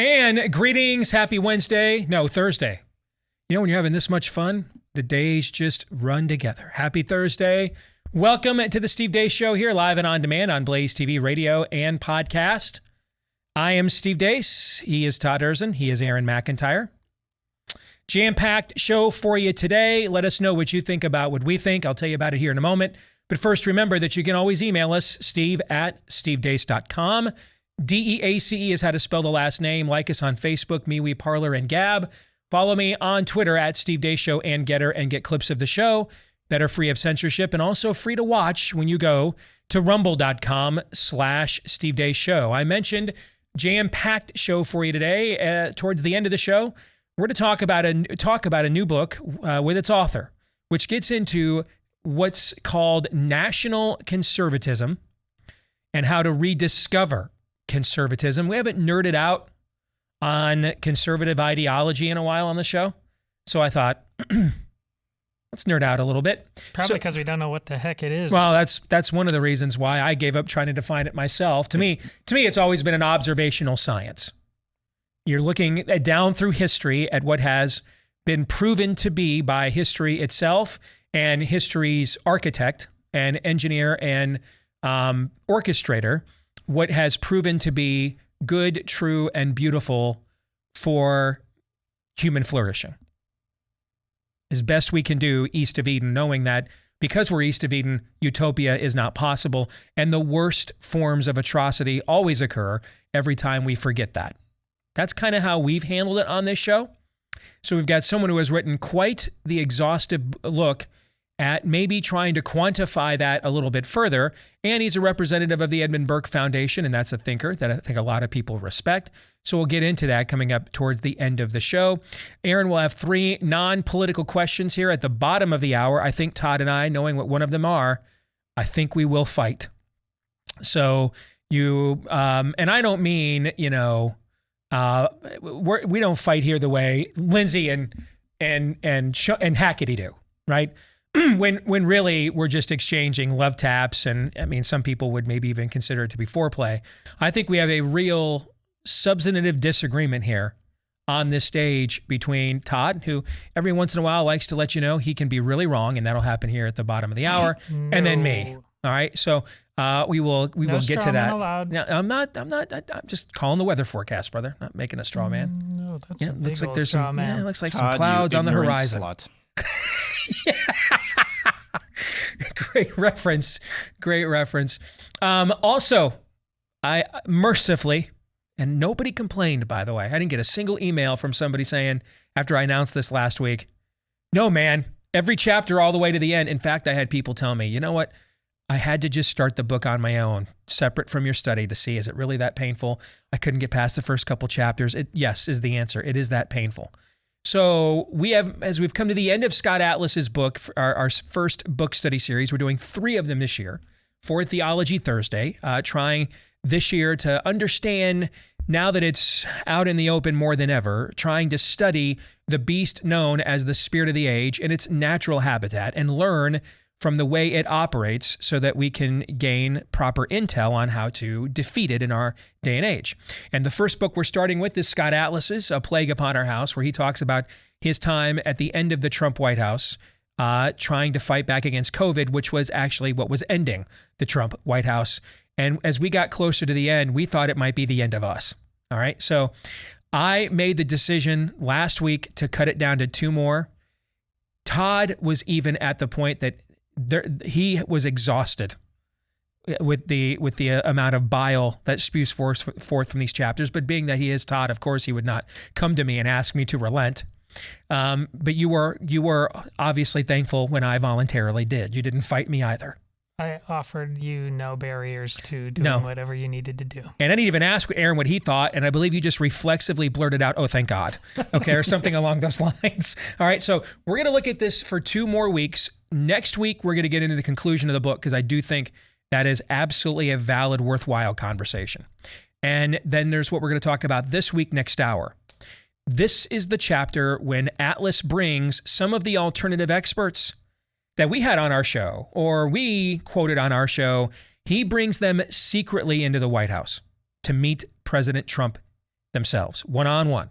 And greetings, happy Wednesday. No, Thursday. You know, when you're having this much fun, the days just run together. Happy Thursday. Welcome to the Steve Deace Show here, live and on demand on BlazeTV radio and podcast. I am Steve Deace. He is Todd Erzin. He is Aaron McIntyre. Jam-packed show for you today. Let us know what you think about what we think. I'll tell you about it here in a moment. But first, remember that you can always email us, steve@stevedeace.com. DEACE is how to spell the last name. Like us on Facebook, MeWe, Parler, and Gab. Follow me on Twitter @Steve Deace Show and Getter and get clips of the show that are free of censorship and also free to watch when you go to rumble.com/Steve Deace Show. I mentioned jam-packed show for you today. Towards the end of the show, we're going to talk about a new book with its author, which gets into what's called national conservatism and how to rediscover conservatism. We haven't nerded out on conservative ideology in a while on the show, so I thought, let's nerd out a little bit. Probably because we don't know what the heck it is. Well, that's one of the reasons why I gave up trying to define it myself. To me, it's always been an observational science. You're looking down through history at what has been proven to be by history itself and history's architect and engineer and orchestrator, what has proven to be good, true, and beautiful for human flourishing. As best we can do east of Eden, knowing that because we're east of Eden, utopia is not possible, and the worst forms of atrocity always occur every time we forget that. That's kind of how we've handled it on this show. So we've got someone who has written quite the exhaustive look at maybe trying to quantify that a little bit further. And he's a representative of the Edmund Burke Foundation, and that's a thinker that I think a lot of people respect. So we'll get into that coming up towards the end of the show. Aaron will have 3 non-political questions here at the bottom of the hour. I think Todd and I, knowing what one of them are, I think we will fight. So you, and I don't mean, we don't fight here the way Lindsay and Hackety do, right? When really we're just exchanging love taps, and I mean, some people would maybe even consider it to be foreplay. I think we have a real substantive disagreement here on this stage between Todd, who every once in a while likes to let you know he can be really wrong, and that'll happen here at the bottom of the hour, and then me. All right, so we will get to that. Now, I'm just calling the weather forecast, brother. Not making a straw man. No, that's yeah, looks like there's some. Man. Yeah, looks like Todd, some clouds on the horizon. Great reference. Also, I mercifully, and nobody complained, by the way. I didn't get a single email from somebody saying after I announced this last week, no, man, every chapter all the way to the end. In fact, I had people tell me, you know what? I had to just start the book on my own, separate from your study, to see, is it really that painful? I couldn't get past the first couple chapters. Yes, is the answer. It is that painful. So we have, as we've come to the end of Scott Atlas's book, our first book study series, we're doing 3 of them this year for Theology Thursday, trying this year to understand, now that it's out in the open more than ever, trying to study the beast known as the spirit of the age in its natural habitat and learn from the way it operates so that we can gain proper intel on how to defeat it in our day and age. And the first book we're starting with is Scott Atlas's A Plague Upon Our House, where he talks about his time at the end of the Trump White House, trying to fight back against COVID, which was actually what was ending the Trump White House. And as we got closer to the end, we thought it might be the end of us. All right. So I made the decision last week to cut it down to 2 more. Todd was even at the point that he was exhausted with the amount of bile that spews forth from these chapters. But being that he is Todd, of course, he would not come to me and ask me to relent. But you were obviously thankful when I voluntarily did. You didn't fight me either. I offered you no barriers to doing whatever you needed to do. And I didn't even ask Aaron what he thought, and I believe you just reflexively blurted out, "Oh, thank God," okay, or something along those lines. All right, so we're going to look at this for 2 more weeks. Next week, we're going to get into the conclusion of the book, because I do think that is absolutely a valid, worthwhile conversation. And then there's what we're going to talk about this week, next hour. This is the chapter when Atlas brings some of the alternative experts that we had on our show, or we quoted on our show. He brings them secretly into the White House to meet President Trump themselves, one-on-one.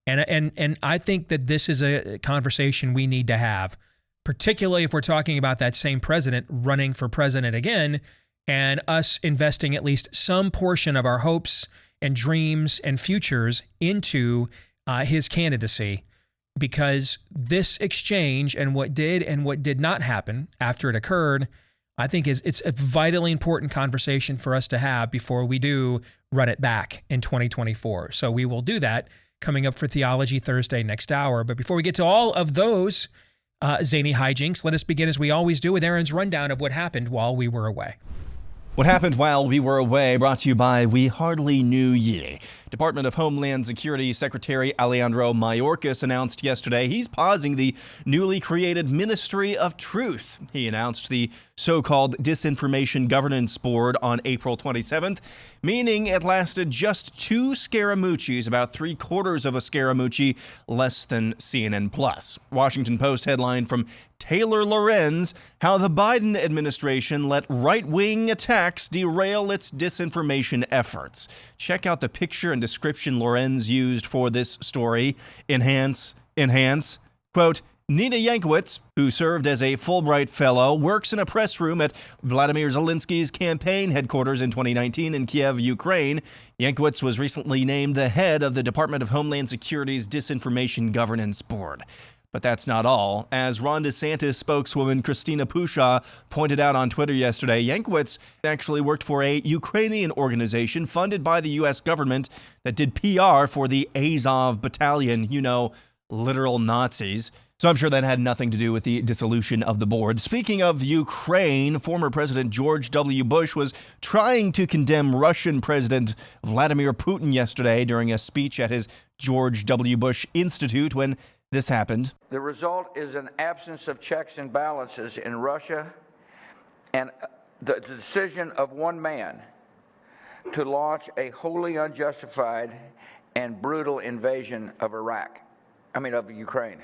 And I think that this is a conversation we need to have, particularly if we're talking about that same president running for president again, and us investing at least some portion of our hopes and dreams and futures into his candidacy, because this exchange and what did not happen after it occurred, I think it's a vitally important conversation for us to have before we do run it back in 2024. So we will do that coming up for Theology Thursday next hour. But before we get to all of those zany hijinks, let us begin as we always do with Aaron's rundown of what happened while we were away. What happened while we were away, brought to you by We Hardly Knew Ye. Department of Homeland Security Secretary Alejandro Mayorkas announced yesterday he's pausing the newly created Ministry of Truth. He announced the so-called Disinformation Governance Board on April 27th, meaning it lasted just 2 Scaramucci's, about 3/4 of a Scaramucci, less than CNN+. Washington Post headline from Taylor Lorenz, how the Biden administration let right-wing attacks derail its disinformation efforts. Check out the picture and description Lorenz used for this story. Enhance. Quote, Nina Yankowicz, who served as a Fulbright Fellow, works in a press room at Vladimir Zelensky's campaign headquarters in 2019 in Kiev, Ukraine. Yankowicz was recently named the head of the Department of Homeland Security's Disinformation Governance Board. But that's not all. As Ron DeSantis spokeswoman Christina Pushaw pointed out on Twitter yesterday, Yankowicz actually worked for a Ukrainian organization funded by the U.S. government that did PR for the Azov Battalion, literal Nazis. So I'm sure that had nothing to do with the dissolution of the board. Speaking of Ukraine, former President George W. Bush was trying to condemn Russian President Vladimir Putin yesterday during a speech at his George W. Bush Institute when this happened. The result is an absence of checks and balances in Russia and the decision of one man to launch a wholly unjustified and brutal invasion of of Ukraine.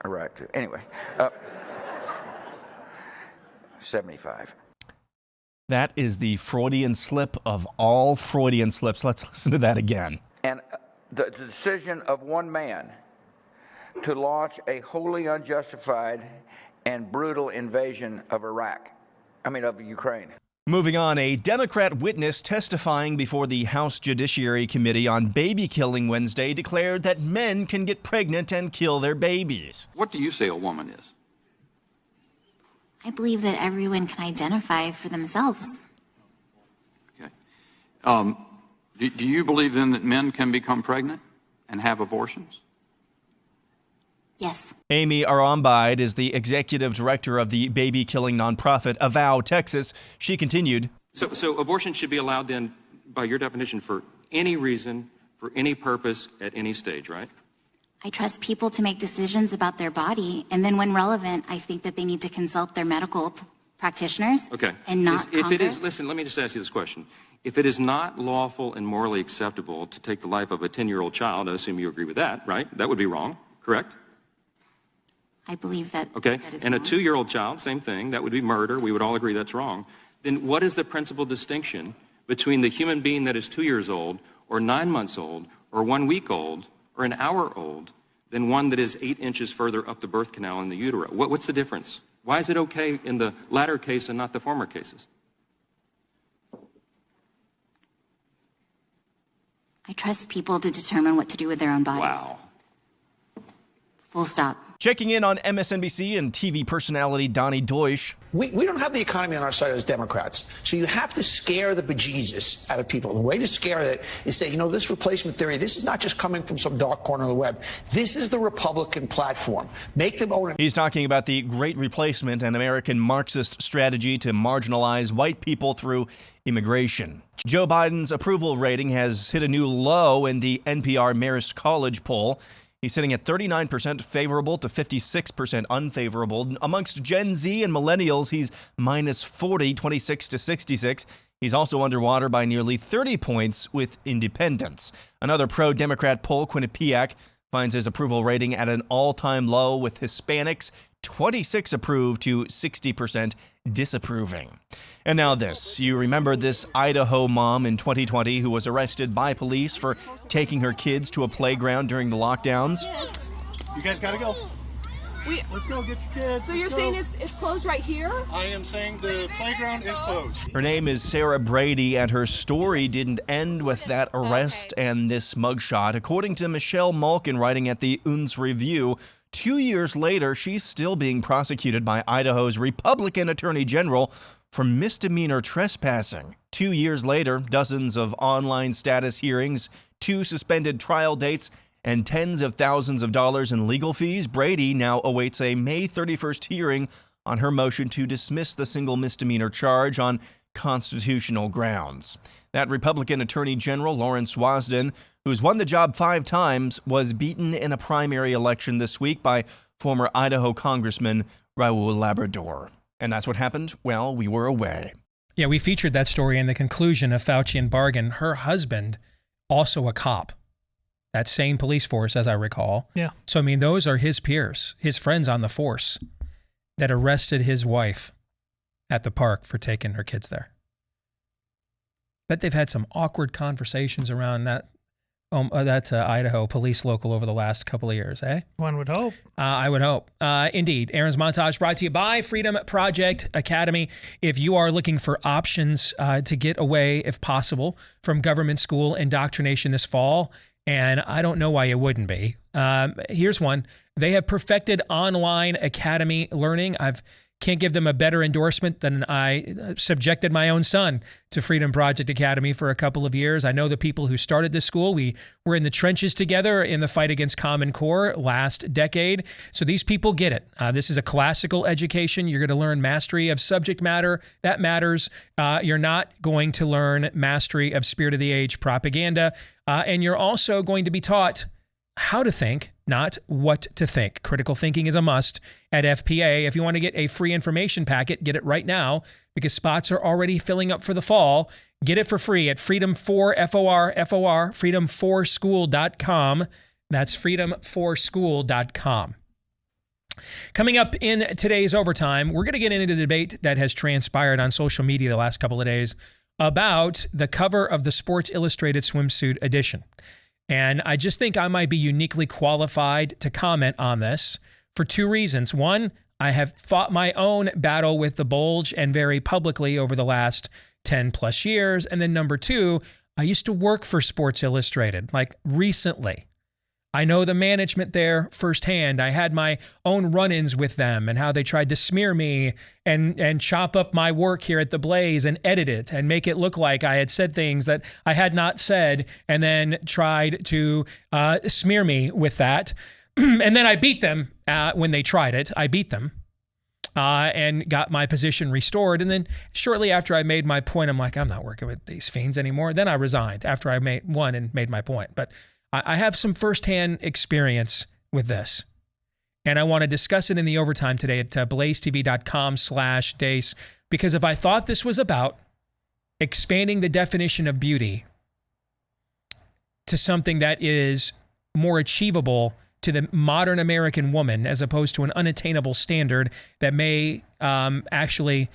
Iraq, too. Anyway, 75. That is the Freudian slip of all Freudian slips. Let's listen to that again. And the decision of one man to launch a wholly unjustified and brutal invasion of Ukraine. Moving on, a Democrat witness testifying before the House Judiciary Committee on baby killing Wednesday declared that men can get pregnant and kill their babies. What do you say a woman is? I believe that everyone can identify for themselves. Okay. Do you believe then that men can become pregnant and have abortions? Yes. Amy Arambide is the executive director of the baby-killing nonprofit Avow Texas. She continued. So abortion should be allowed then, by your definition, for any reason, for any purpose, at any stage, right? I trust people to make decisions about their body, and then when relevant, I think that they need to consult their medical practitioners. Okay. And not if Congress. It is, listen, let me just ask you this question. If it is not lawful and morally acceptable to take the life of a 10-year-old child, I assume you agree with that, right? That would be wrong, correct? I believe that. Okay, that is and wrong. A 2-year-old child, same thing. That would be murder. We would all agree that's wrong. Then what is the principal distinction between the human being that is 2 years old or 9 months old or 1 week old or an hour old than one that is 8 inches further up the birth canal in the utero? What's the difference? Why is it okay in the latter case and not the former cases? I trust people to determine what to do with their own bodies. Wow. Full stop. Checking in on MSNBC and TV personality Donnie Deutsch. We don't have the economy on our side as Democrats. So you have to scare the bejesus out of people. The way to scare it is say, this replacement theory, this is not just coming from some dark corner of the web. This is the Republican platform. Make them own it. He's talking about the Great Replacement, an American Marxist strategy to marginalize white people through immigration. Joe Biden's approval rating has hit a new low in the NPR Marist College poll. He's sitting at 39% favorable to 56% unfavorable. Amongst Gen Z and millennials, he's minus 40, 26 to 66. He's also underwater by nearly 30 points with independents. Another pro-Democrat poll, Quinnipiac, finds his approval rating at an all-time low with Hispanics 26 approved to 60% disapproving. And now this. You remember this Idaho mom in 2020 who was arrested by police for taking her kids to a playground during the lockdowns? Yes. You guys gotta go. Let's go get your kids. So you're saying it's closed right here? I am saying the playground is closed. Her name is Sarah Brady, and her story didn't end with that arrest and this mugshot. According to Michelle Malkin, writing at the UNS Review, 2 years later, she's still being prosecuted by Idaho's Republican Attorney General for misdemeanor trespassing. 2 years later, dozens of online status hearings, 2 suspended trial dates, and tens of thousands of dollars in legal fees, Brady now awaits a May 31st hearing on her motion to dismiss the single misdemeanor charge on constitutional grounds. That Republican Attorney General, Lawrence Wasden, who's won the job 5 times, was beaten in a primary election this week by former Idaho Congressman Raul Labrador. And that's what happened while we were away. Yeah, we featured that story in the conclusion of Fauci and Bargan. Her husband, also a cop. That same police force, as I recall. Yeah. So, I mean, those are his peers, his friends on the force that arrested his wife at the park for taking her kids there. Bet they've had some awkward conversations around that Idaho police local over the last couple of years, eh? One would hope. I would hope. Indeed. Aaron's Montage brought to you by Freedom Project Academy. If you are looking for options to get away, if possible, from government school indoctrination this fall, and I don't know why you wouldn't be. Here's one. They have perfected online academy learning. Can't give them a better endorsement than I subjected my own son to Freedom Project Academy for a couple of years. I know the people who started this school. We were in the trenches together in the fight against Common Core last decade. So these people get it. This is a classical education. You're going to learn mastery of subject matter. That matters. You're not going to learn mastery of spirit of the age propaganda. And you're also going to be taught how to think, not what to think. Critical thinking is a must at FPA. If you want to get a free information packet, get it right now because spots are already filling up for the fall. Get it for free at freedom4school.com. That's freedom4school.com. Coming up in today's Overtime, we're going to get into the debate that has transpired on social media the last couple of days about the cover of the Sports Illustrated swimsuit edition. And I just think I might be uniquely qualified to comment on this for 2 reasons. One, I have fought my own battle with the bulge and very publicly over the last 10 plus years. And then number 2, I used to work for Sports Illustrated, like recently. I know the management there firsthand. I had my own run-ins with them and how they tried to smear me and chop up my work here at the Blaze and edit it and make it look like I had said things that I had not said and then tried to smear me with that. And then I beat them when they tried it. I beat them and got my position restored. And then shortly after I made my point, I'm like, I'm not working with these fiends anymore. Then I resigned after I won and made my point. But I have some firsthand experience with this, and I want to discuss it in the Overtime today at blazetv.com/Deace, because if I thought this was about expanding the definition of beauty to something that is more achievable to the modern American woman as opposed to an unattainable standard that may actually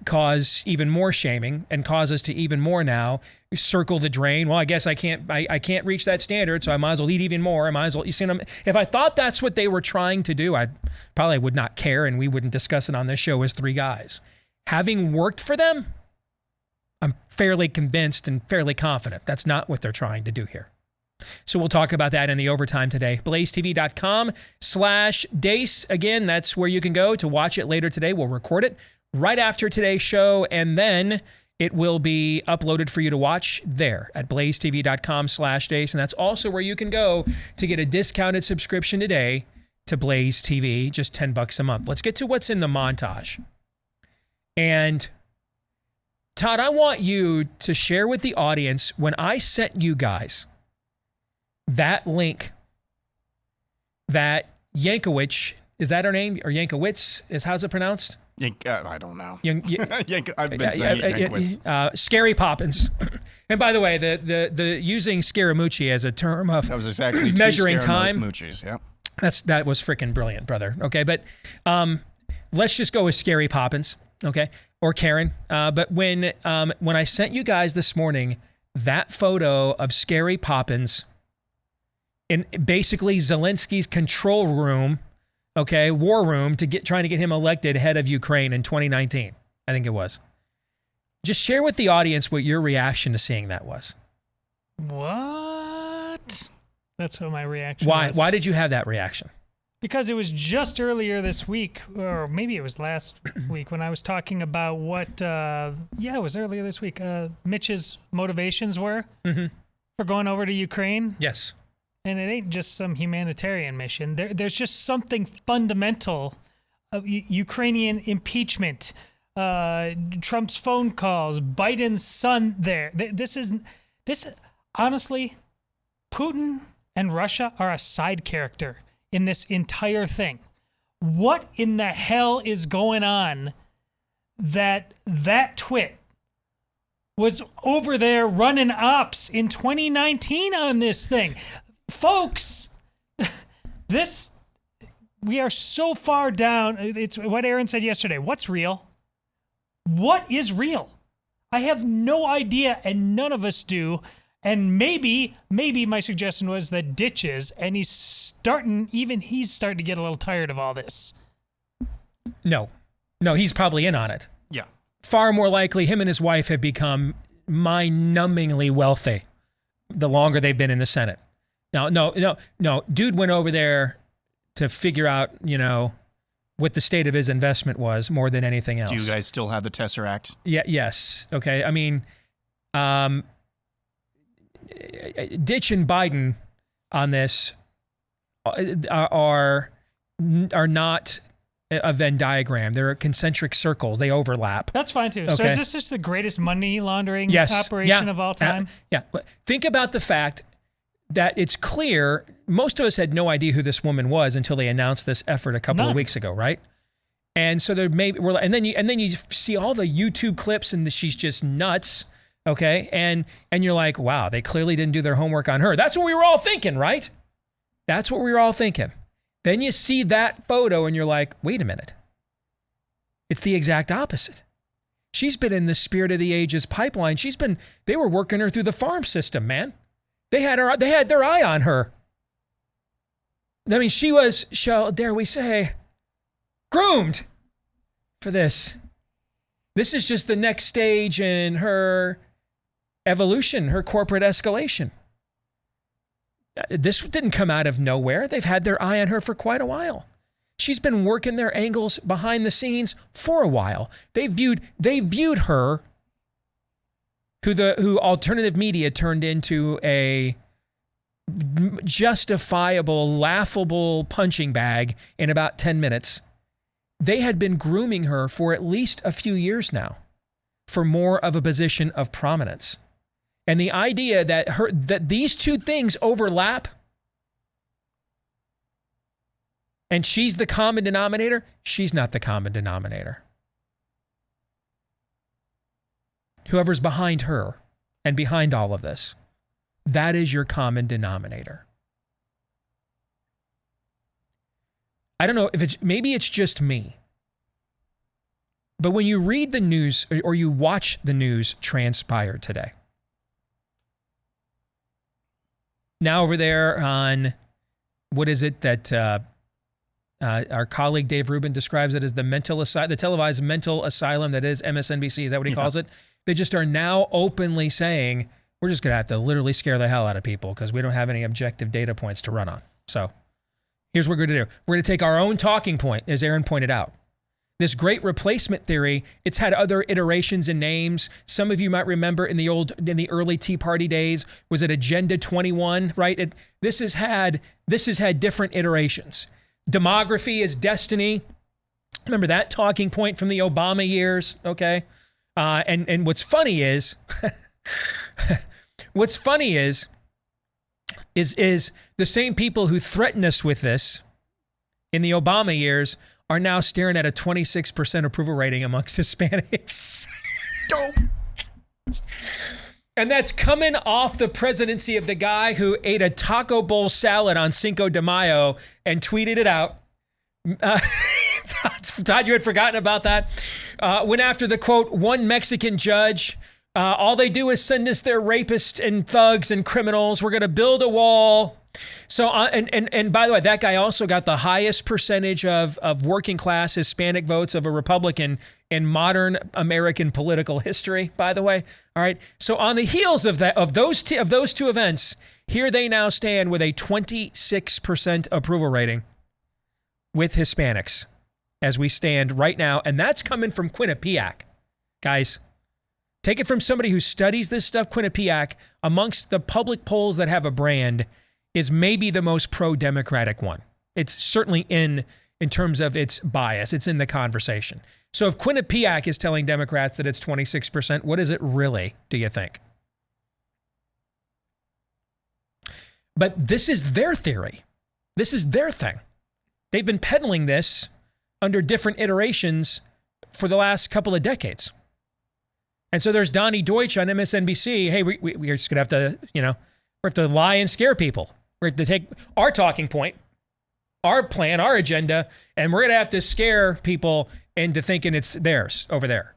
cause even more shaming and cause us to even more now circle the drain. Well, I guess I can't reach that standard, so I might as well eat even more. I might as well, you see what if I thought that's what they were trying to do, I probably would not care and we wouldn't discuss it on this show as 3 guys. Having worked for them, I'm fairly convinced and fairly confident that's not what they're trying to do here. So we'll talk about that in the Overtime today. blazetv.com/Deace. Again, that's where you can go to watch it later today. We'll record it right after today's show, and then it will be uploaded for you to watch there at blazetv.com/Deace. And that's also where you can go to get a discounted subscription today to Blaze TV, just $10 a month. Let's get to what's in the montage. And Todd, I want you to share with the audience when I sent you guys that link that Yankowicz, is that her name? Or Yankowicz? How's it pronounced? I don't know. I've been saying Yankwitz. Scary Poppins. And by the way, the using Scaramucci as a term of that was exactly measuring time. Moochies, yeah. That was freaking brilliant, brother. Okay, but let's just go with Scary Poppins, okay, or Karen. But when I sent you guys this morning that photo of Scary Poppins in basically Zelensky's control room, okay, war room trying to get him elected head of Ukraine in 2019, I think it was. Just share with the audience what your reaction to seeing that was. What? That's what my reaction was. Why did you have that reaction? Because it was just earlier this week, or maybe it was last week, when I was talking about what, it was earlier this week, Mitch's motivations were for going over to Ukraine. Yes. And it ain't just some humanitarian mission. There's just something fundamental of Ukrainian impeachment, Trump's phone calls, Biden's son there. This honestly, Putin and Russia are a side character in this entire thing. What in the hell is going on that twit was over there running ops in 2019 on this thing? Folks, we are so far down. It's what Aaron said yesterday. What's real? What is real? I have no idea, and none of us do. And maybe my suggestion was that ditches, and he's starting to get a little tired of all this. No, he's probably in on it. Yeah. Far more likely, him and his wife have become mind-numbingly wealthy the longer they've been in the Senate. No. Dude went over there to figure out, what the state of his investment was more than anything else. Do you guys still have the Tesseract? Yeah. Yes. Okay. I mean, Ditch and Biden on this are not a Venn diagram. They're concentric circles. They overlap. That's fine too. Okay. So is this just the greatest money laundering operation of all time? Yeah. Think about the fact that it's clear most of us had no idea who this woman was until they announced this effort a couple of weeks ago, right? And so and then you see all the YouTube clips and she's just nuts. Okay, and you're like, wow, they clearly didn't do their homework on her. That's what we were all thinking, right? That's what we were all thinking. Then you see that photo and you're like, wait a minute. It's the exact opposite. She's been in the Spirit of the Ages pipeline. They were working her through the farm system, man. They had their eye on her. I mean, she was, dare we say, groomed for this. This is just the next stage in her evolution, her corporate escalation. This didn't come out of nowhere. They've had their eye on her for quite a while. She's been working their angles behind the scenes for a while. They viewed her, who alternative media turned into a justifiable, laughable punching bag in about 10 minutes. They had been grooming her for at least a few years now for more of a position of prominence. And the idea that these two things overlap and she's the common denominator, she's not the common denominator. Whoever's behind her and behind all of this, that is your common denominator. I don't know if maybe it's just me, but when you read the news or you watch the news transpire today, now over there on, what is it that our colleague Dave Rubin describes it as the televised mental asylum that is MSNBC, is that what he calls it? They just are now openly saying, we're just going to have to literally scare the hell out of people because we don't have any objective data points to run on. So here's what we're going to do. We're going to take our own talking point, as Aaron pointed out. This great replacement theory, it's had other iterations and names. Some of you might remember in the early Tea Party days, was it Agenda 21, right? This has had different iterations. Demography is destiny. Remember that talking point from the Obama years, okay? And what's funny is the same people who threatened us with this in the Obama years are now staring at a 26% approval rating amongst Hispanics. And that's coming off the presidency of the guy who ate a taco bowl salad on Cinco de Mayo and tweeted it out. Todd, you had forgotten about that. Went after the, quote, one Mexican judge. All they do is send us their rapists and thugs and criminals. We're going to build a wall. So, and by the way, that guy also got the highest percentage of working class Hispanic votes of a Republican in modern American political history, by the way. All right. So on the heels of that, of those two events, here they now stand with a 26% approval rating with Hispanics as we stand right now. And that's coming from Quinnipiac. Guys, take it from somebody who studies this stuff. Quinnipiac, amongst the public polls that have a brand, is maybe the most pro-democratic one. It's certainly in terms of its bias. It's in the conversation. So if Quinnipiac is telling Democrats that it's 26%, what is it really, do you think? But this is their theory. This is their thing. They've been peddling this under different iterations for the last couple of decades. And so there's Donnie Deutsch on MSNBC. Hey, we're just going to have to, we have to lie and scare people. We have to take our talking point, our plan, our agenda, and we're going to have to scare people into thinking it's theirs over there.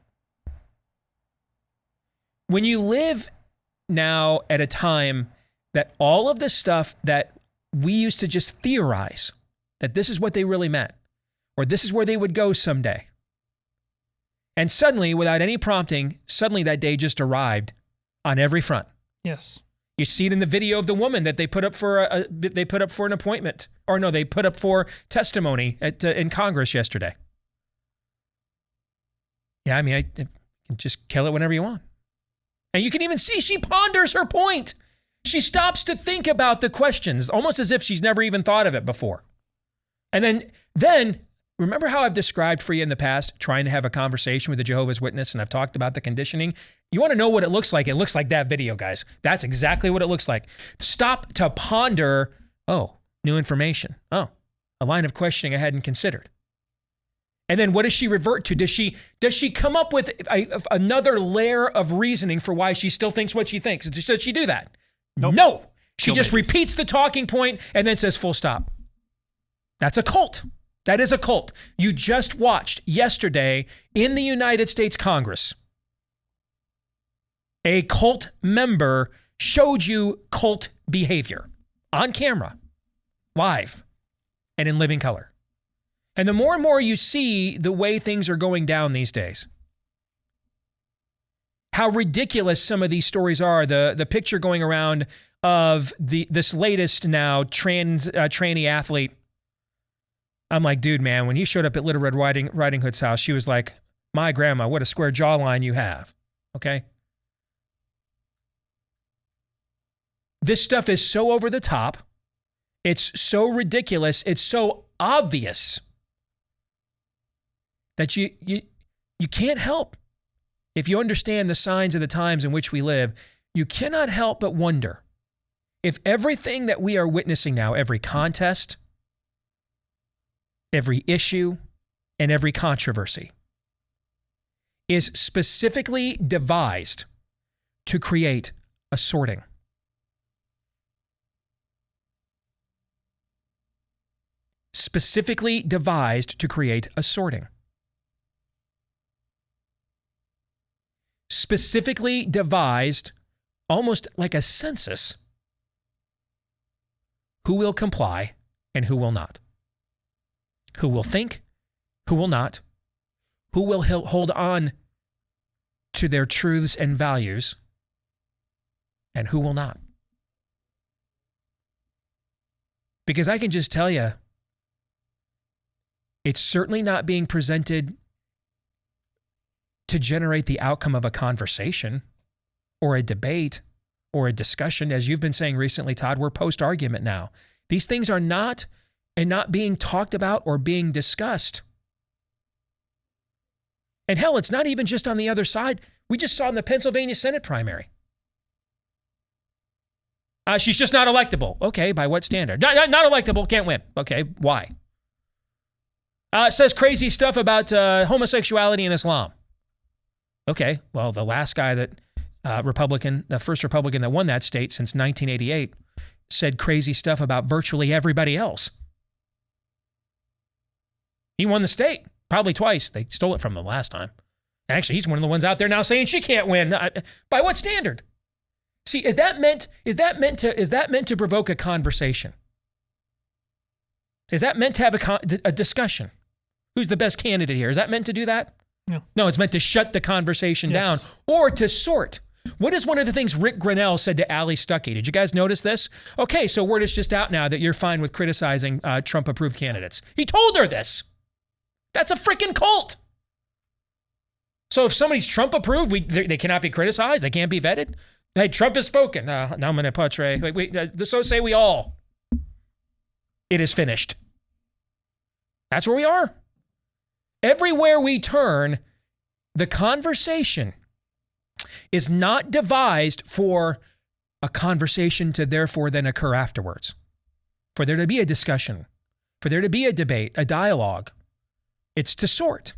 When you live now at a time that all of the stuff that we used to just theorize, that this is what they really meant, or this is where they would go someday, and suddenly, without any prompting, suddenly that day just arrived on every front. Yes. You see it in the video of the woman that they put up for an appointment, or no, they put up for testimony in Congress yesterday. Yeah, I mean, I can just kill it whenever you want, and you can even see she ponders her point. She stops to think about the questions, almost as if she's never even thought of it before. And then remember how I've described for you in the past trying to have a conversation with a Jehovah's Witness, and I've talked about the conditioning? You want to know what it looks like? It looks like that video, guys. That's exactly what it looks like. Stop to ponder, oh, new information. Oh, a line of questioning I hadn't considered. And then what does she revert to? Does she come up with another layer of reasoning for why she still thinks what she thinks? Does she do that? Nope. No. She just repeats the talking point and then says full stop. That's a cult. That is a cult. You just watched yesterday in the United States Congress, a cult member showed you cult behavior on camera, live, and in living color. And the more and more you see the way things are going down these days, how ridiculous some of these stories are. The picture going around of this latest now tranny athlete. I'm like, dude, man, when he showed up at Little Red Riding Hood's house, she was like, my grandma, what a square jawline you have. Okay? This stuff is so over the top. It's so ridiculous. It's so obvious that you can't help. If you understand the signs of the times in which we live, you cannot help but wonder if everything that we are witnessing now, every contest, every issue, and every controversy is specifically devised to create a sorting. Specifically devised to create a sorting. Specifically devised, almost like a census, who will comply and who will not. Who will think, who will not, who will hold on to their truths and values, and who will not. Because I can just tell you, it's certainly not being presented to generate the outcome of a conversation or a debate or a discussion. As you've been saying recently, Todd, we're post-argument now. These things are not being talked about or being discussed. And hell, it's not even just on the other side. We just saw in the Pennsylvania Senate primary. She's just not electable. Okay, by what standard? Not electable, can't win. Okay, why? Says crazy stuff about homosexuality and Islam. Okay, well, the last guy that Republican, the first Republican that won that state since 1988, said crazy stuff about virtually everybody else. He won the state probably twice. They stole it from him last time. And actually, he's one of the ones out there now saying she can't win. By what standard? See, is that meant to provoke a conversation? Is that meant to have a discussion? Who's the best candidate here? Is that meant to do that? No, it's meant to shut the conversation down or to sort. What is one of the things Rick Grinnell said to Ali Stuckey? Did you guys notice this? Okay, so word is just out now that you're fine with criticizing Trump-approved candidates. He told her this. That's a freaking cult. So if somebody's Trump-approved, they cannot be criticized. They can't be vetted. Hey, Trump has spoken. Nomine patre. So say we all. It is finished. That's where we are. Everywhere we turn, the conversation is not devised for a conversation to therefore then occur afterwards. For there to be a discussion, for there to be a debate, a dialogue. It's to sort.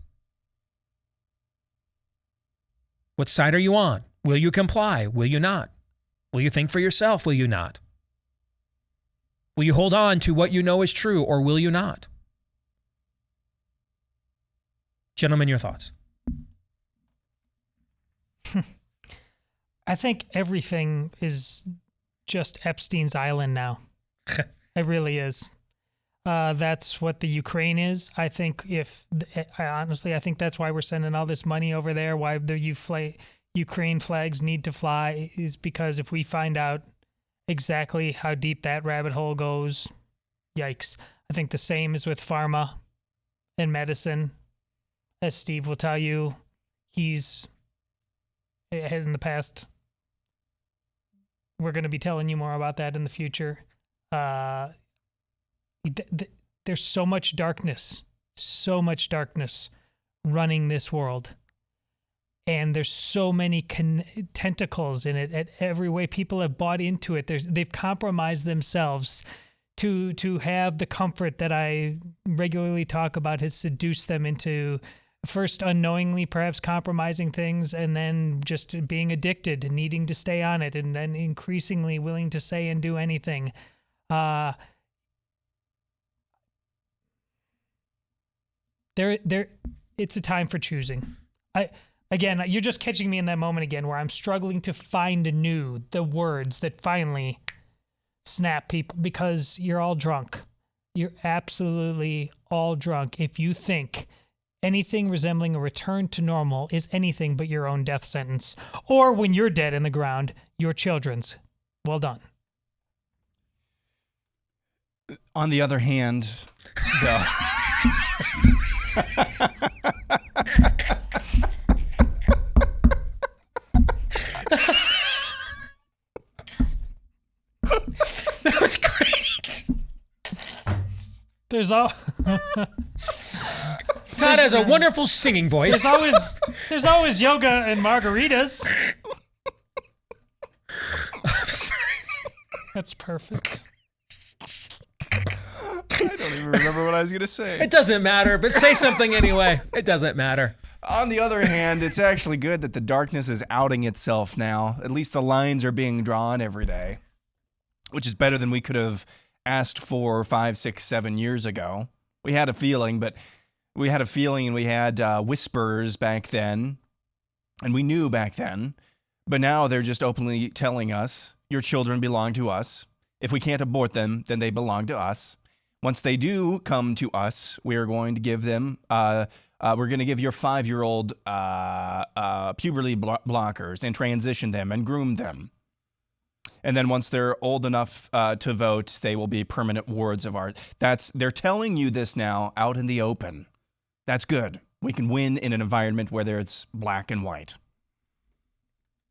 What side are you on? Will you comply? Will you not? Will you think for yourself? Will you not? Will you hold on to what you know is true, or will you not? Gentlemen, your thoughts. I think everything is just Epstein's Island now. It really is. That's what the Ukraine is. I think I think that's why we're sending all this money over there, why the Ukraine flags need to fly, is because if we find out exactly how deep that rabbit hole goes, yikes. I think the same is with pharma and medicine. As Steve will tell you, he's in the past. We're going to be telling you more about that in the future. There's so much darkness running this world. And there's so many tentacles in it at every way. People have bought into it. They've compromised themselves to have the comfort that I regularly talk about has seduced them into first unknowingly perhaps compromising things, and then just being addicted and needing to stay on it, and then increasingly willing to say and do anything. It's a time for choosing. Again, you're just catching me in that moment again where I'm struggling to find anew the words that finally snap people, because you're all drunk. You're absolutely all drunk if you think anything resembling a return to normal is anything but your own death sentence, or when you're dead in the ground, your children's. Well done. On the other hand, though... That was great. There's all... Todd has a wonderful singing voice. There's always yoga and margaritas. I'm sorry. That's perfect. I don't even remember what I was going to say. It doesn't matter, but say something anyway. It doesn't matter. On the other hand, it's actually good that the darkness is outing itself now. At least the lines are being drawn every day, which is better than we could have asked for 5, 6, 7 years ago. We had a feeling, and we had whispers back then, and we knew back then. But now they're just openly telling us, your children belong to us. If we can't abort them, then they belong to us. Once they do come to us, we are going to give them, we're going to give your 5-year-old puberty blockers and transition them and groom them. And then once they're old enough to vote, they will be permanent wards of ours. They're telling you this now out in the open. That's good. We can win in an environment where it's black and white.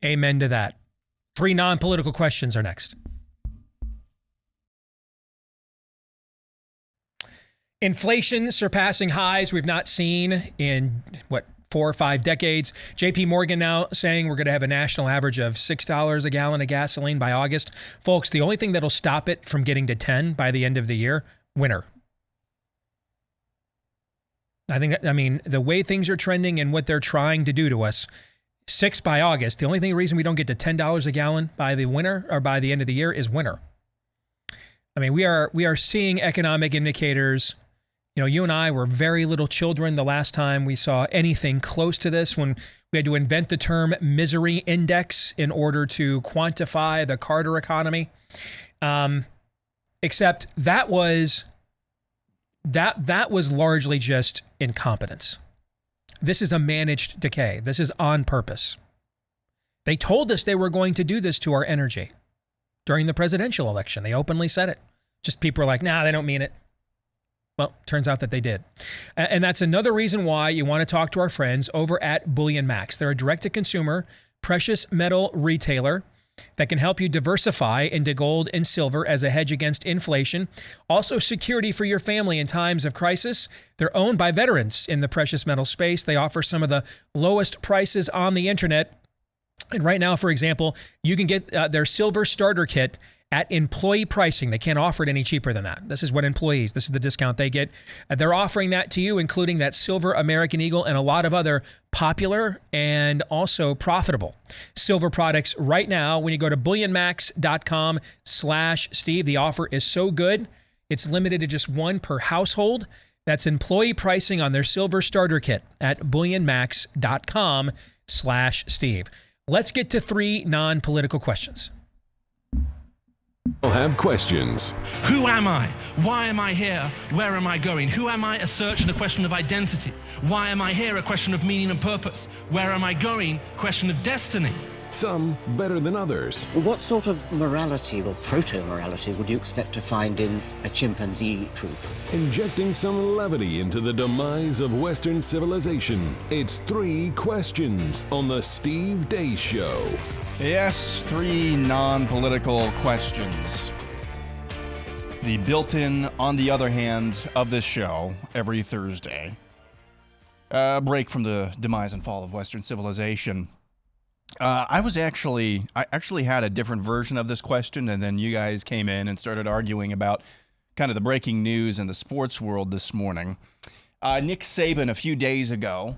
Amen to that. 3 non-political questions are next. Inflation surpassing highs we've not seen in, 4 or 5 decades. JP Morgan now saying we're going to have a national average of $6 a gallon of gasoline by August. Folks, the only thing that'll stop it from getting to 10 by the end of the year, winter. I mean, the way things are trending and what they're trying to do to us, 6 by August. The only reason we don't get to $10 a gallon by the winter or by the end of the year is winter. I mean, we are seeing economic indicators. You know, you and I were very little children the last time we saw anything close to this, when we had to invent the term misery index in order to quantify the Carter economy. Except that was largely just incompetence. This is a managed decay. This is on purpose. They told us they were going to do this to our energy during the presidential election. They openly said it. Just people are like, nah, they don't mean it. Well, turns out that they did. And that's another reason why you want to talk to our friends over at Bullion Max. They're a direct-to-consumer precious metal retailer that can help you diversify into gold and silver as a hedge against inflation. Also, security for your family in times of crisis. They're owned by veterans in the precious metal space. They offer some of the lowest prices on the internet. And right now, for example, you can get their silver starter kit at employee pricing. They can't offer it any cheaper than that. This is the discount they get. They're offering that to you, including that silver American Eagle and a lot of other popular and also profitable silver products right now. When you go to bullionmax.com/Steve, the offer is so good, it's limited to just one per household. That's employee pricing on their silver starter kit at bullionmax.com/Steve. Let's get to 3 non-political questions. We'll have questions. Who am I? Why am I here? Where am I going? Who am I? A search and a question of identity. Why am I here? A question of meaning and purpose. Where am I going? Question of destiny. Some better than others. What sort of morality or proto-morality would you expect to find in a chimpanzee troop? Injecting some levity into the demise of Western civilization. It's 3 questions on the Steve Deace Show. Yes, 3 non-political questions. The built-in, on the other hand, of this show every Thursday. A break from the demise and fall of Western civilization. I actually had a different version of this question, and then you guys came in and started arguing about kind of the breaking news in the sports world this morning. Nick Saban, a few days ago,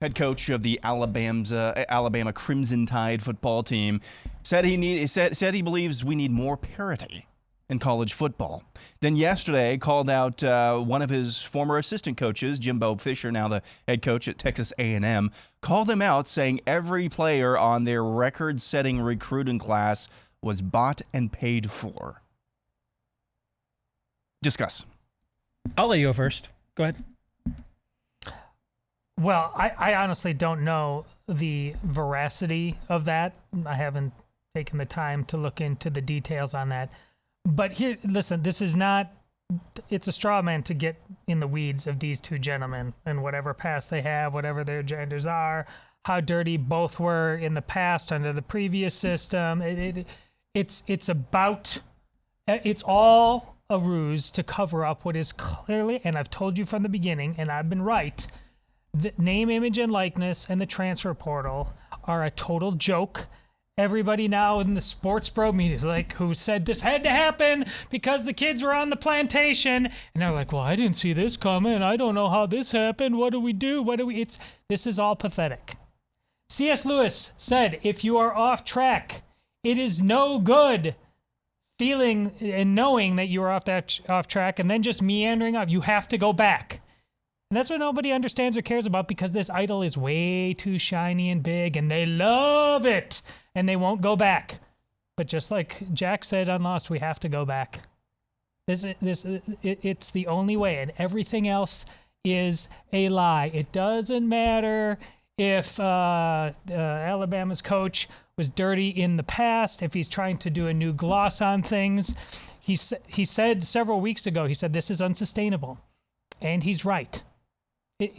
head coach of the Alabama Crimson Tide football team, said he believes we need more parity in college football. Then yesterday called out one of his former assistant coaches, Jimbo Fisher, now the head coach at Texas A&M, called him out, saying every player on their record-setting recruiting class was bought and paid for. Discuss. I'll let you go first. Go ahead. Well, I honestly don't know the veracity of that. I haven't taken the time to look into the details on that. But here, listen, this is not, it's a straw man to get in the weeds of these two gentlemen and whatever past they have, whatever their genders are, how dirty both were in the past under the previous system. It's all a ruse to cover up what is clearly, and I've told you from the beginning, and I've been right, the name, image, and likeness and the transfer portal are a total joke. Everybody now in the sports bro media is like, who said this had to happen because the kids were on the plantation. And they're like, well, I didn't see this coming. I don't know how this happened. What do we do? This is all pathetic. C.S. Lewis said, if you are off track, it is no good feeling and knowing that you are off track and then just meandering off. You have to go back. And that's what nobody understands or cares about, because this idol is way too shiny and big and they love it and they won't go back. But just like Jack said on Lost, we have to go back. It's the only way, and everything else is a lie. It doesn't matter if Alabama's coach was dirty in the past, if he's trying to do a new gloss on things. He said several weeks ago, he said, this is unsustainable. And he's right.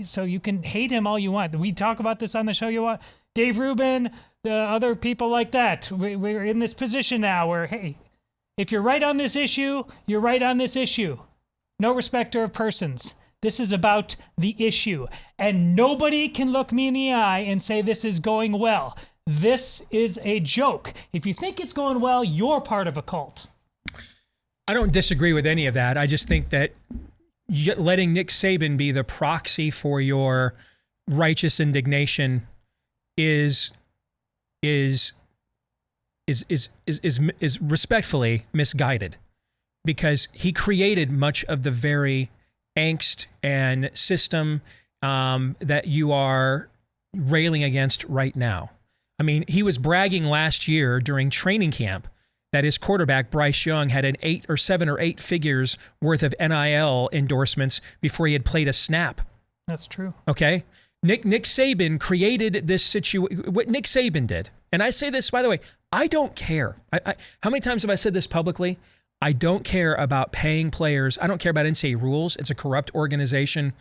So you can hate him all you want. We talk about this on the show. You want Dave Rubin, the other people like that. We're in this position now where, hey, if you're right on this issue, you're right on this issue. No respecter of persons. This is about the issue. And nobody can look me in the eye and say this is going well. This is a joke. If you think it's going well, you're part of a cult. I don't disagree with any of that. I just think that letting Nick Saban be the proxy for your righteous indignation is is respectfully misguided, because he created much of the very angst and system that you are railing against right now. I mean, he was bragging last year during training camp that his quarterback, Bryce Young, had an 7 or 8 figures worth of NIL endorsements before he had played a snap. That's true. Okay? Nick Saban created this situation. What Nick Saban did, and I say this, by the way, I don't care. How many times have I said this publicly? I don't care about paying players. I don't care about NCAA rules. It's a corrupt organization.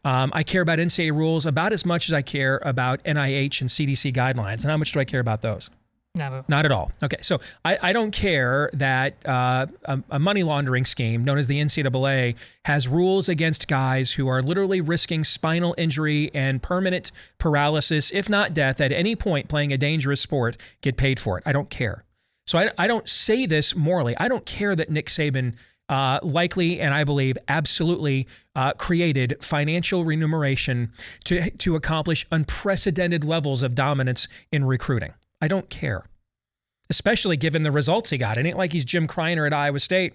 I care about NCAA rules about as much as I care about NIH and CDC guidelines. And how much do I care about those? Not at all. Okay, so I don't care that a money laundering scheme known as the NCAA has rules against guys who are literally risking spinal injury and permanent paralysis, if not death, at any point playing a dangerous sport, get paid for it. I don't care. So I don't say this morally. I don't care that Nick Saban likely, and I believe absolutely, created financial remuneration to accomplish unprecedented levels of dominance in recruiting. I don't care, especially given the results he got. It ain't like he's Jim Kreiner at Iowa State.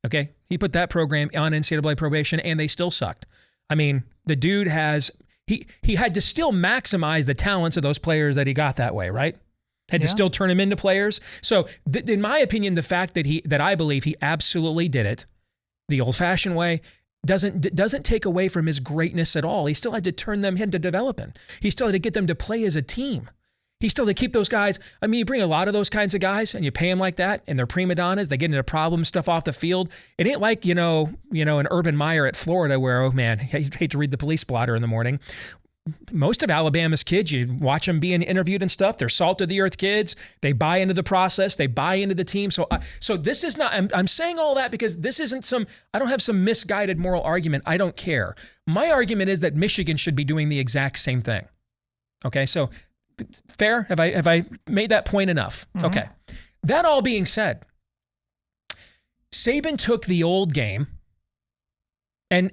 Okay, he put that program on NCAA probation, and they still sucked. I mean, the dude he had to still maximize the talents of those players that he got that way, right? Had to still turn them into players. So, in my opinion, the fact that I believe he absolutely did it the old-fashioned way doesn't take away from his greatness at all. He still had to turn them into developing. He still had to get them to play as a team. He still had to keep those guys. I mean, you bring a lot of those kinds of guys and you pay them like that, and they're prima donnas. They get into problems, stuff off the field. It ain't like an Urban Meyer at Florida where, oh man, I hate to read the police blotter in the morning. Most of Alabama's kids, you watch them being interviewed and stuff, they're salt of the earth kids. They buy into the process. They buy into the team. So this is not, I'm saying all that because this isn't I don't have some misguided moral argument. I don't care. My argument is that Michigan should be doing the exact same thing. Okay, so fair? Have I made that point enough? Mm-hmm. Okay. That all being said, Saban took the old game and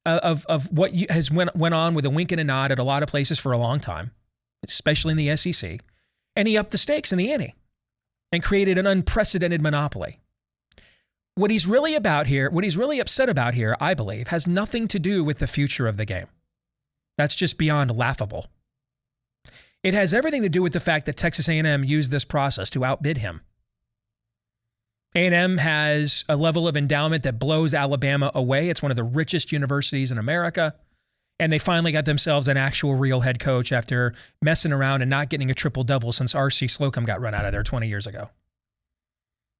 of what has went on with a wink and a nod at a lot of places for a long time, especially in the SEC, and he upped the stakes in the ante and created an unprecedented monopoly. What he's really upset about here, I believe, has nothing to do with the future of the game. That's just beyond laughable. It has everything to do with the fact that Texas A&M used this process to outbid him. A&M has a level of endowment that blows Alabama away. It's one of the richest universities in America. And they finally got themselves an actual real head coach after messing around and not getting a triple-double since R.C. Slocum got run out of there 20 years ago.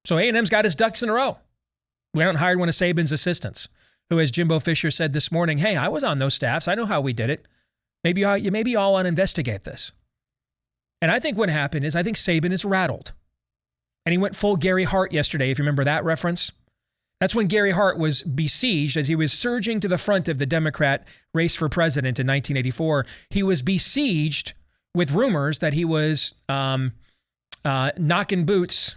So A&M's got his ducks in a row. We haven't hired one of Saban's assistants, who, as Jimbo Fisher said this morning, hey, I was on those staffs. I know how we did it. Maybe y'all want to investigate this. And I think what happened is I think Saban is rattled. And he went full Gary Hart yesterday, if you remember that reference. That's when Gary Hart was besieged as he was surging to the front of the Democrat race for president in 1984. He was besieged with rumors that he was knocking boots,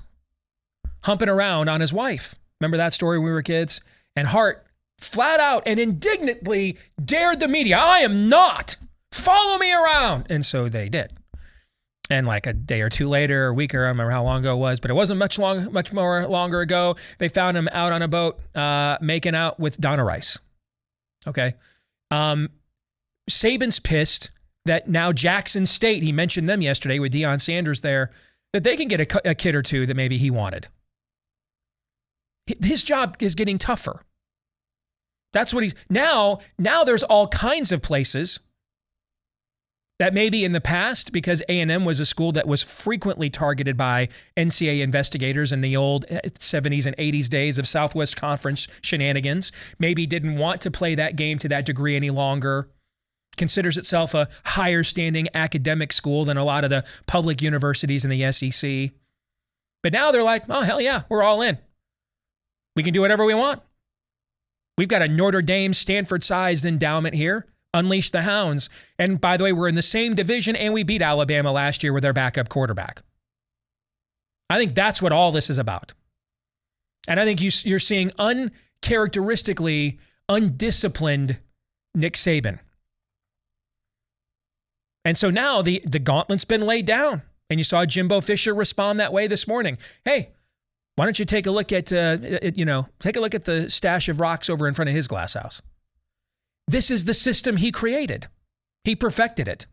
humping around on his wife. Remember that story when we were kids? And Hart flat out and indignantly dared the media, I am not. Follow me around. And so they did. And like a day or two later, a week, or I don't remember how long ago it was, but it wasn't much more longer ago, they found him out on a boat making out with Donna Rice. Okay. Saban's pissed that now Jackson State, he mentioned them yesterday with Deion Sanders there, that they can get a kid or two that maybe he wanted. His job is getting tougher. That's what now there's all kinds of places that maybe in the past, because A&M was a school that was frequently targeted by NCAA investigators in the old 70s and 80s days of Southwest Conference shenanigans, maybe didn't want to play that game to that degree any longer, considers itself a higher standing academic school than a lot of the public universities in the SEC. But now they're like, oh, hell yeah, we're all in. We can do whatever we want. We've got a Notre Dame, Stanford-sized endowment here. Unleash the Hounds. And by the way, we're in the same division and we beat Alabama last year with our backup quarterback. I think that's what all this is about. And I think you're seeing uncharacteristically undisciplined Nick Saban. And so now the gauntlet's been laid down. And you saw Jimbo Fisher respond that way this morning. Hey, why don't you take a look at, take a look at the stash of rocks over in front of his glass house. This is the system he created. He perfected it.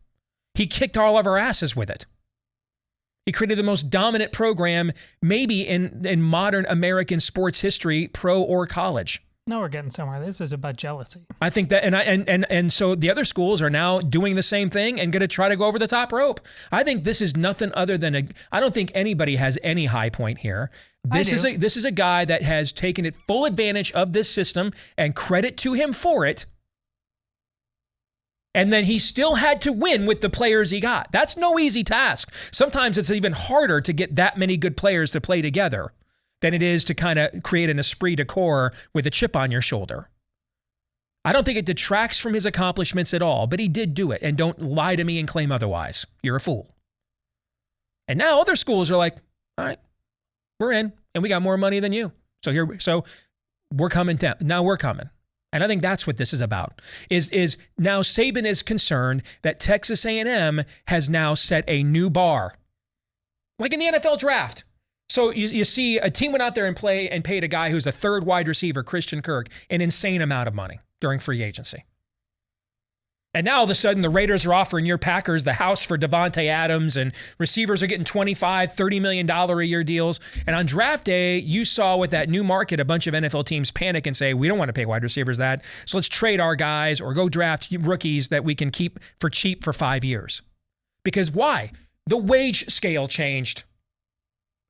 He kicked all of our asses with it. He created the most dominant program maybe in modern American sports history, pro or college. No, we're getting somewhere. This is about jealousy. I think that, and so the other schools are now doing the same thing and going to try to go over the top rope. I think this is nothing other than I don't think anybody has any high point here. This is a guy that has taken it full advantage of this system, and credit to him for it. And then he still had to win with the players he got. That's no easy task. Sometimes it's even harder to get that many good players to play together than it is to kind of create an esprit de corps with a chip on your shoulder. I don't think it detracts from his accomplishments at all, but he did do it. And don't lie to me and claim otherwise. You're a fool. And now other schools are like, all right, we're in, and we got more money than you. So we're coming down. Now we're coming. And I think that's what this is about, is now Saban is concerned that Texas A&M has now set a new bar. Like in the NFL draft. So you see a team went out there and paid a guy who's a third wide receiver, Christian Kirk, an insane amount of money during free agency. And now all of a sudden the Raiders are offering your Packers the house for Devontae Adams, and receivers are getting $25, $30 million a year deals. And on draft day, you saw with that new market, a bunch of NFL teams panic and say, we don't want to pay wide receivers that. So let's trade our guys or go draft rookies that we can keep for cheap for 5 years. Because why? The wage scale changed.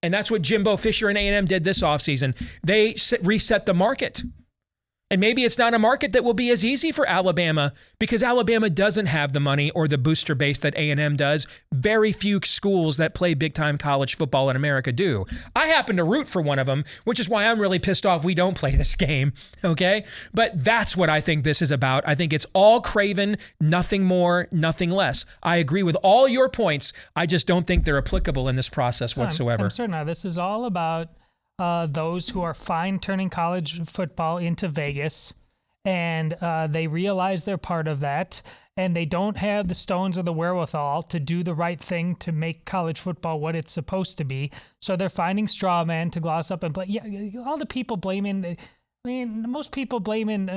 And that's what Jimbo Fisher and A&M did this offseason. They reset the market. And maybe it's not a market that will be as easy for Alabama because Alabama doesn't have the money or the booster base that A&M does. Very few schools that play big-time college football in America do. I happen to root for one of them, which is why I'm really pissed off we don't play this game, okay? But that's what I think this is about. I think it's all Craven, nothing more, nothing less. I agree with all your points. I just don't think they're applicable in this process whatsoever. I'm certain this is all about those who are fine turning college football into Vegas, and they realize they're part of that, and they don't have the stones or the wherewithal to do the right thing to make college football what it's supposed to be. So they're finding straw men to gloss up and blame. Yeah, all the people blaming. Most people blaming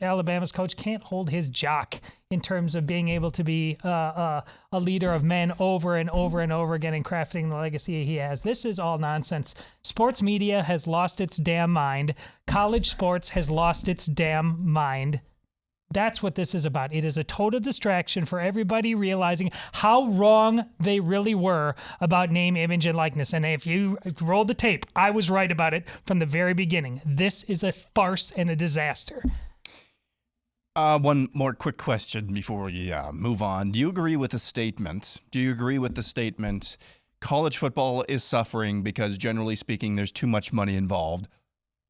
Alabama's coach can't hold his jock in terms of being able to be a leader of men over and over and over again and crafting the legacy he has. This is all nonsense. Sports media has lost its damn mind. College sports has lost its damn mind. That's what this is about. It is a total distraction for everybody realizing how wrong they really were about name, image, and likeness. And if you roll the tape, I was right about it from the very beginning. This is a farce and a disaster. One more quick question before we move on. Do you agree with the statement? College football is suffering because, generally speaking, there's too much money involved.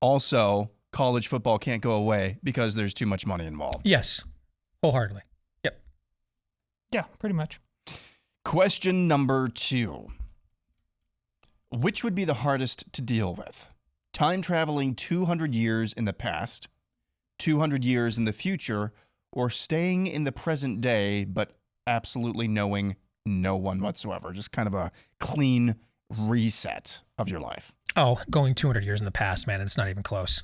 Also, college football can't go away because there's too much money involved. Yes, wholeheartedly. Yep. Yeah, pretty much. Question number 2. Which would be the hardest to deal with? Time traveling 200 years in the past, 200 years in the future, or staying in the present day but absolutely knowing no one whatsoever? Just kind of a clean reset of your life. Oh, going 200 years in the past, man, it's not even close.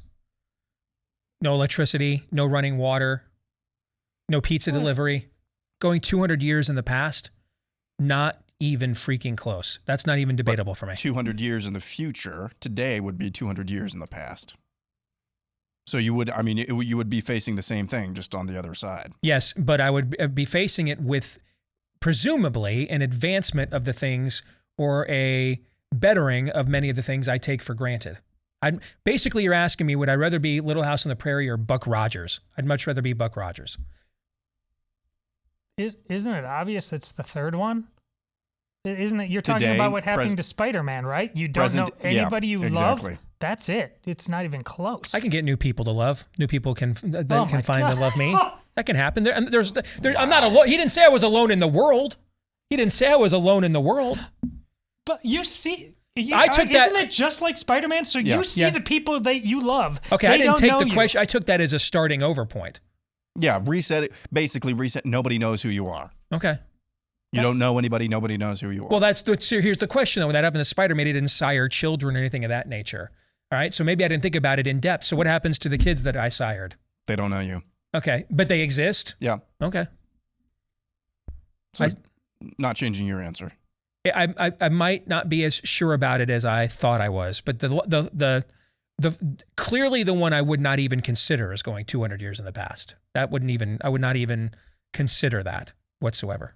No electricity, no running water, no pizza delivery. Going 200 years in the past, not even freaking close. That's not even debatable for me. 200 years in the future, today would be 200 years in the past. So you would, you would be facing the same thing, just on the other side. Yes, but I would be facing it with presumably an advancement of the things or a bettering of many of the things I take for granted. Basically, you're asking me, would I rather be Little House on the Prairie or Buck Rogers? I'd much rather be Buck Rogers. Isn't it obvious it's the third one? Isn't it? You're talking about what happened to Spider-Man, right? You don't know anybody you love. That's it. It's not even close. I can get new people to love. New people can find to love me. That can happen. I'm not alone. He didn't say I was alone in the world. But you see, isn't it just like Spider-Man? So you see the people that you love. Okay, I didn't take the question. I took that as a starting over point. Yeah, reset it. Basically, reset. Nobody knows who you are. Okay. You don't know anybody. Nobody knows who you are. Well, here's the question, though. When that happened to Spider, maybe it didn't sire children or anything of that nature. All right, so maybe I didn't think about it in depth. So what happens to the kids that I sired? They don't know you. Okay, but they exist? Yeah. Okay. So not changing your answer. I might not be as sure about it as I thought I was, but the clearly the one I would not even consider is going 200 years in the past. I would not even consider that whatsoever.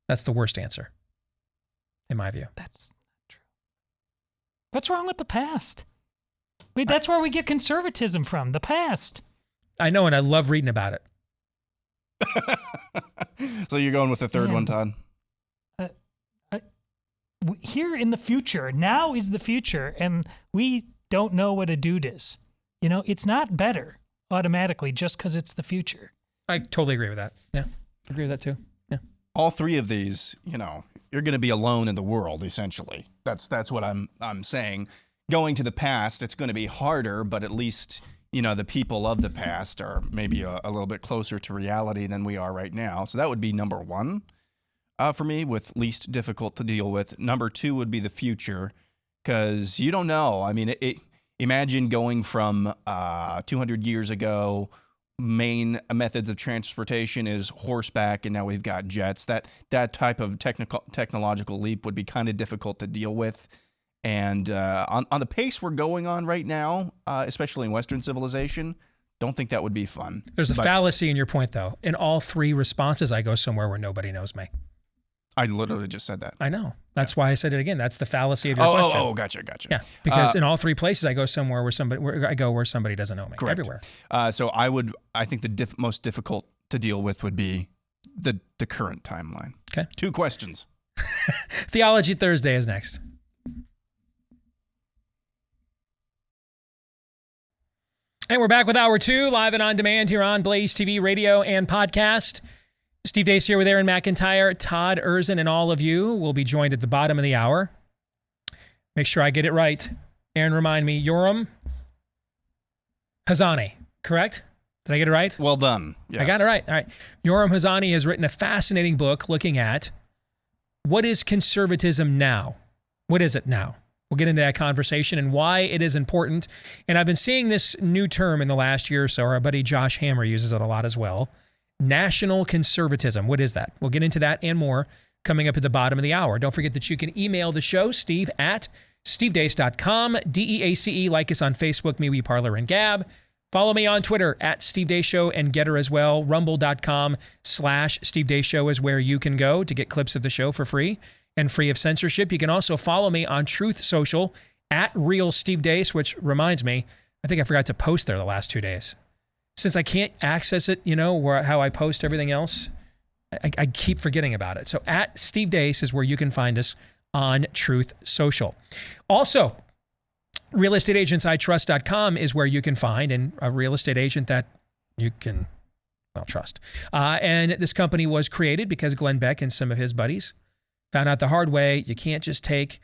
That's the worst answer, in my view. That's not true. What's wrong with the past? Wait, that's where we get conservatism from, the past. I know, and I love reading about it. So you're going with the third one, Todd? Here in the future, now is the future, and we don't know what a dude is. You know, it's not better automatically just because it's the future. I totally agree with that. Yeah, I agree with that too. Yeah. All three of these, you're going to be alone in the world, essentially. That's what I'm saying. Going to the past, it's going to be harder, but at least, the people of the past are maybe a little bit closer to reality than we are right now. So that would be number one for me, with least difficult to deal with. Number two would be the future, because you don't know. I mean, imagine going from 200 years ago. Main methods of transportation is horseback, and now we've got jets. That type of technological leap would be kind of difficult to deal with. And on the pace we're going on right now, especially in Western civilization, don't think that would be fun. There's a fallacy in your point, though. In all three responses, I go somewhere where nobody knows me. I literally just said that. I know. That's why I said it again. That's the fallacy of your question. Oh, gotcha. Yeah, because in all three places, I go somewhere where somebody doesn't know me. Correct. Everywhere. So I think the most difficult to deal with would be the current timeline. Okay. 2 questions. Theology Thursday is next. And we're back with Hour 2, live and on demand here on BlazeTV radio and podcast. Steve Deace here with Aaron McIntyre, Todd Erzin, and all of you will be joined at the bottom of the hour. Make sure I get it right. Aaron, remind me, Yoram Hazony, correct? Did I get it right? Well done. Yes. I got it right. All right. Yoram Hazony has written a fascinating book looking at what is conservatism now? What is it now? We'll get into that conversation and why it is important. And I've been seeing this new term in the last year or so. Our buddy Josh Hammer uses it a lot as well. National conservatism. What is that? We'll get into that and more coming up at the bottom of the hour. Don't forget that you can email the show, steve@stevedeace.com, DEACE. Like us on Facebook, MeWe, Parler, and Gab. Follow me on Twitter @Steve Deace Show and Getter as well. Rumble.com/Steve Deace Show is where you can go to get clips of the show for free and free of censorship. You can also follow me on Truth Social @RealSteveDeace, which reminds me, I think I forgot to post there the last 2 days. Since I can't access it, how I post everything else, I keep forgetting about it. So @SteveDeace is where you can find us on Truth Social. Also, realestateagentsitrust.com is where you can find a real estate agent that you can, trust. And this company was created because Glenn Beck and some of his buddies found out the hard way. You can't just take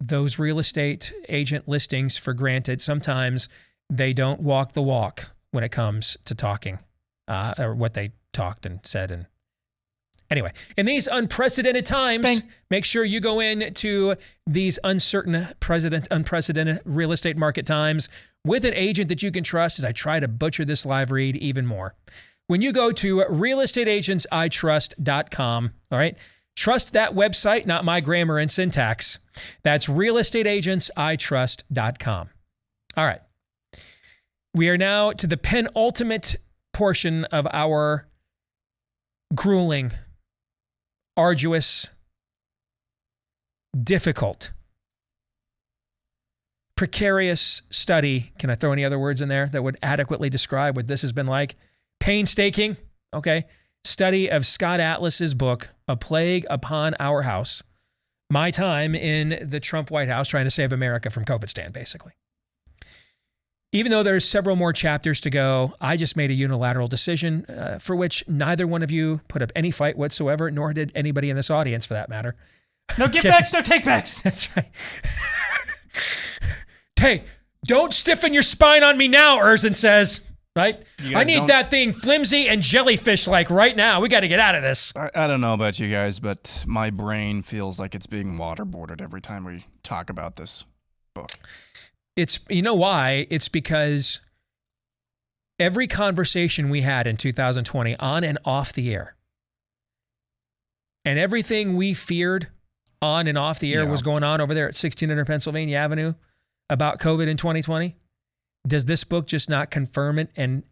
those real estate agent listings for granted. Sometimes they don't walk the walk when it comes to talking, or what they talked and said. And anyway, in these unprecedented times, make sure you go into these unprecedented real estate market times with an agent that you can trust, as I try to butcher this live read even more. When you go to realestateagentsitrust.com, all right, trust that website, not my grammar and syntax. That's realestateagentsitrust.com. All right. We are now to the penultimate portion of our grueling, arduous, difficult, precarious study. Can I throw any other words in there that would adequately describe what this has been like? Painstaking, study of Scott Atlas's book, A Plague Upon Our House. My time in the Trump White House trying to save America from COVID stand, basically. Even though there's several more chapters to go, I just made a unilateral decision for which neither one of you put up any fight whatsoever, nor did anybody in this audience for that matter. No give-backs, no take-backs. That's right. Hey, don't stiffen your spine on me now, Erzin says. right? I need that thing flimsy and jellyfish-like right now. We got to get out of this. I don't know about you guys, but my brain feels like it's being waterboarded every time we talk about this book. You know why? It's because every conversation we had in 2020 on and off the air, and everything we feared on and off the air was going on over there at 1600 Pennsylvania Avenue about COVID in 2020. Does this book just not confirm it and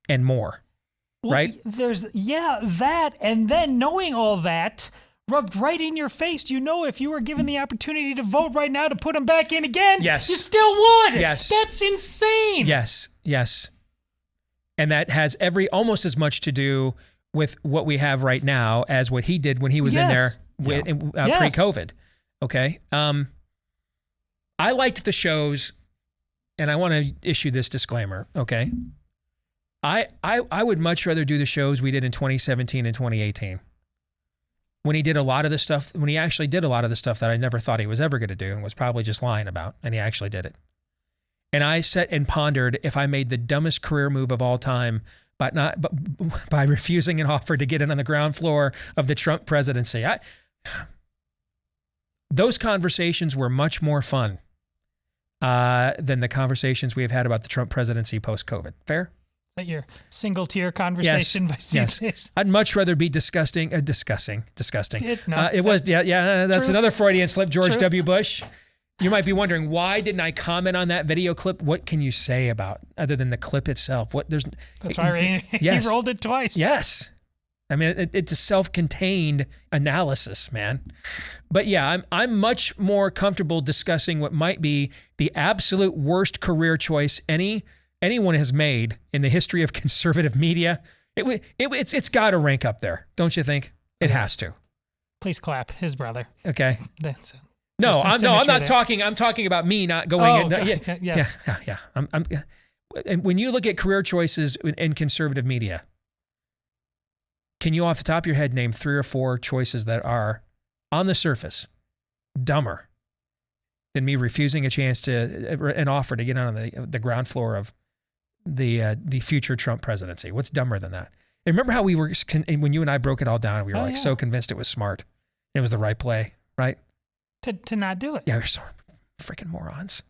more? Well, right? There's that, and then knowing all that rubbed right in your face. You know, if you were given the opportunity to vote right now to put him back in again, yes, you still would. Yes, that's insane. Yes, and that has almost as much to do with what we have right now as what he did when he was in there pre-COVID. Okay, I liked the shows. And I want to issue this disclaimer, okay? I would much rather do the shows we did in 2017 and 2018. When he did a lot of the stuff, when he actually did a lot of the stuff that I never thought he was ever going to do and was probably just lying about, and he actually did it. And I sat and pondered if I made the dumbest career move of all time by refusing an offer to get in on the ground floor of the Trump presidency. Those conversations were much more fun than the conversations we have had about the Trump presidency post-COVID. Fair? Is that your single-tier conversation? Yes. I'd much rather be disgusting. Disgusting. It was, that's true. another Freudian slip, George True. W. Bush. You might be wondering, why didn't I comment on that video clip? What can you say about, other than the clip itself? That's why he rolled it twice. Yes. I mean, it's a self-contained analysis, man. But yeah, I'm much more comfortable discussing what might be the absolute worst career choice anyone has made in the history of conservative media. It's got to rank up there, don't you think? It has to. Please clap, his brother. Okay. That's it. No, I'm not talking. I'm talking about me not going. Yes. Yeah. And when you look at career choices in conservative media, can you off the top of your head name 3 or 4 choices that are, on the surface, dumber than me refusing a chance to an offer to get on the ground floor of the future Trump presidency? What's dumber than that? And remember how we were, when you and I broke it all down, we were so convinced it was smart. It was the right play, right? To not do it. Yeah, we're so freaking morons.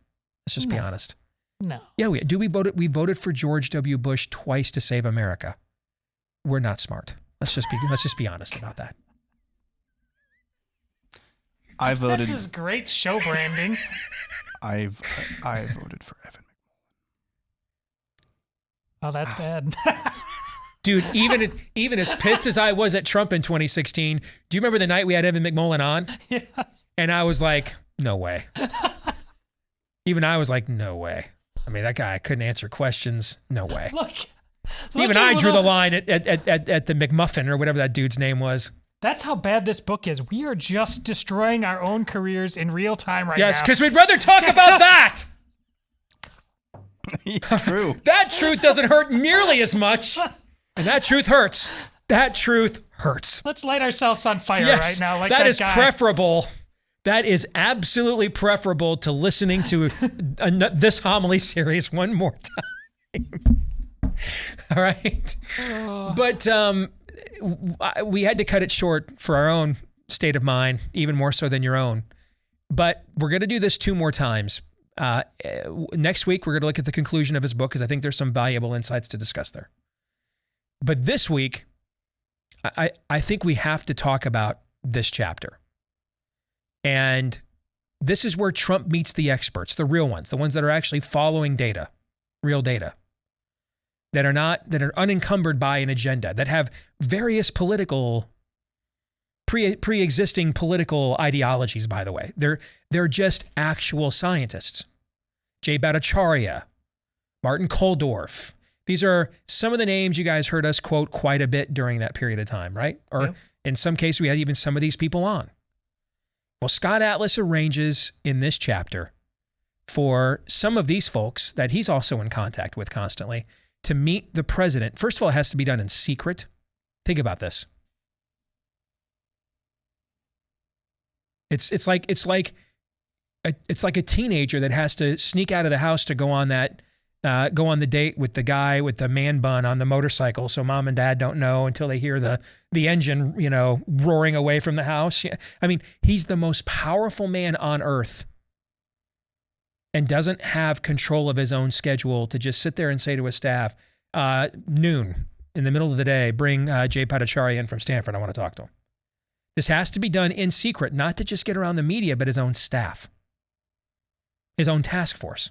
Let's just be honest. No. Yeah, we voted for George W. Bush twice to save America. We're not smart. Let's just be honest about that. I voted. This is great show branding. I voted for Evan McMullin. Oh, that's bad. Dude, even as pissed as I was at Trump in 2016, do you remember the night we had Evan McMullin on? Yes. And I was like, no way. Even I was like, no way. I mean, that guy couldn't answer questions. No way. Look even I drew the line at the McMuffin or whatever that dude's name was. That's how bad this book is. We are just destroying our own careers in real time right now. Yes, because we'd rather talk about that. True. That truth doesn't hurt nearly as much. And that truth hurts. That truth hurts. Let's light ourselves on fire right now. Like that is guy. preferable. That is absolutely preferable to listening to this homily series one more time. All right. But we had to cut it short for our own state of mind, even more so than your own. But we're going to do this 2 more times. Next week, we're going to look at the conclusion of his book because I think there's some valuable insights to discuss there. But this week, I think we have to talk about this chapter. And this is where Trump meets the experts, the real ones, the ones that are actually following data, real data, that are unencumbered by an agenda, that have various political, pre-existing political ideologies, by the way. They're just actual scientists. Jay Bhattacharya, Martin Kulldorff. These are some of the names you guys heard us quote quite a bit during that period of time, right? Or in some cases, we had even some of these people on. Well, Scott Atlas arranges in this chapter for some of these folks that he's also in contact with constantly to meet the president. First of all, it has to be done in secret. Think about this. It's like a teenager that has to sneak out of the house to go on that go on the date with the guy with the man bun on the motorcycle, so mom and dad don't know until they hear the engine, roaring away from the house. I mean, he's the most powerful man on earth and doesn't have control of his own schedule to just sit there and say to his staff, noon, in the middle of the day, bring Jay Bhattacharya in from Stanford. I want to talk to him. This has to be done in secret, not to just get around the media, but his own staff, his own task force.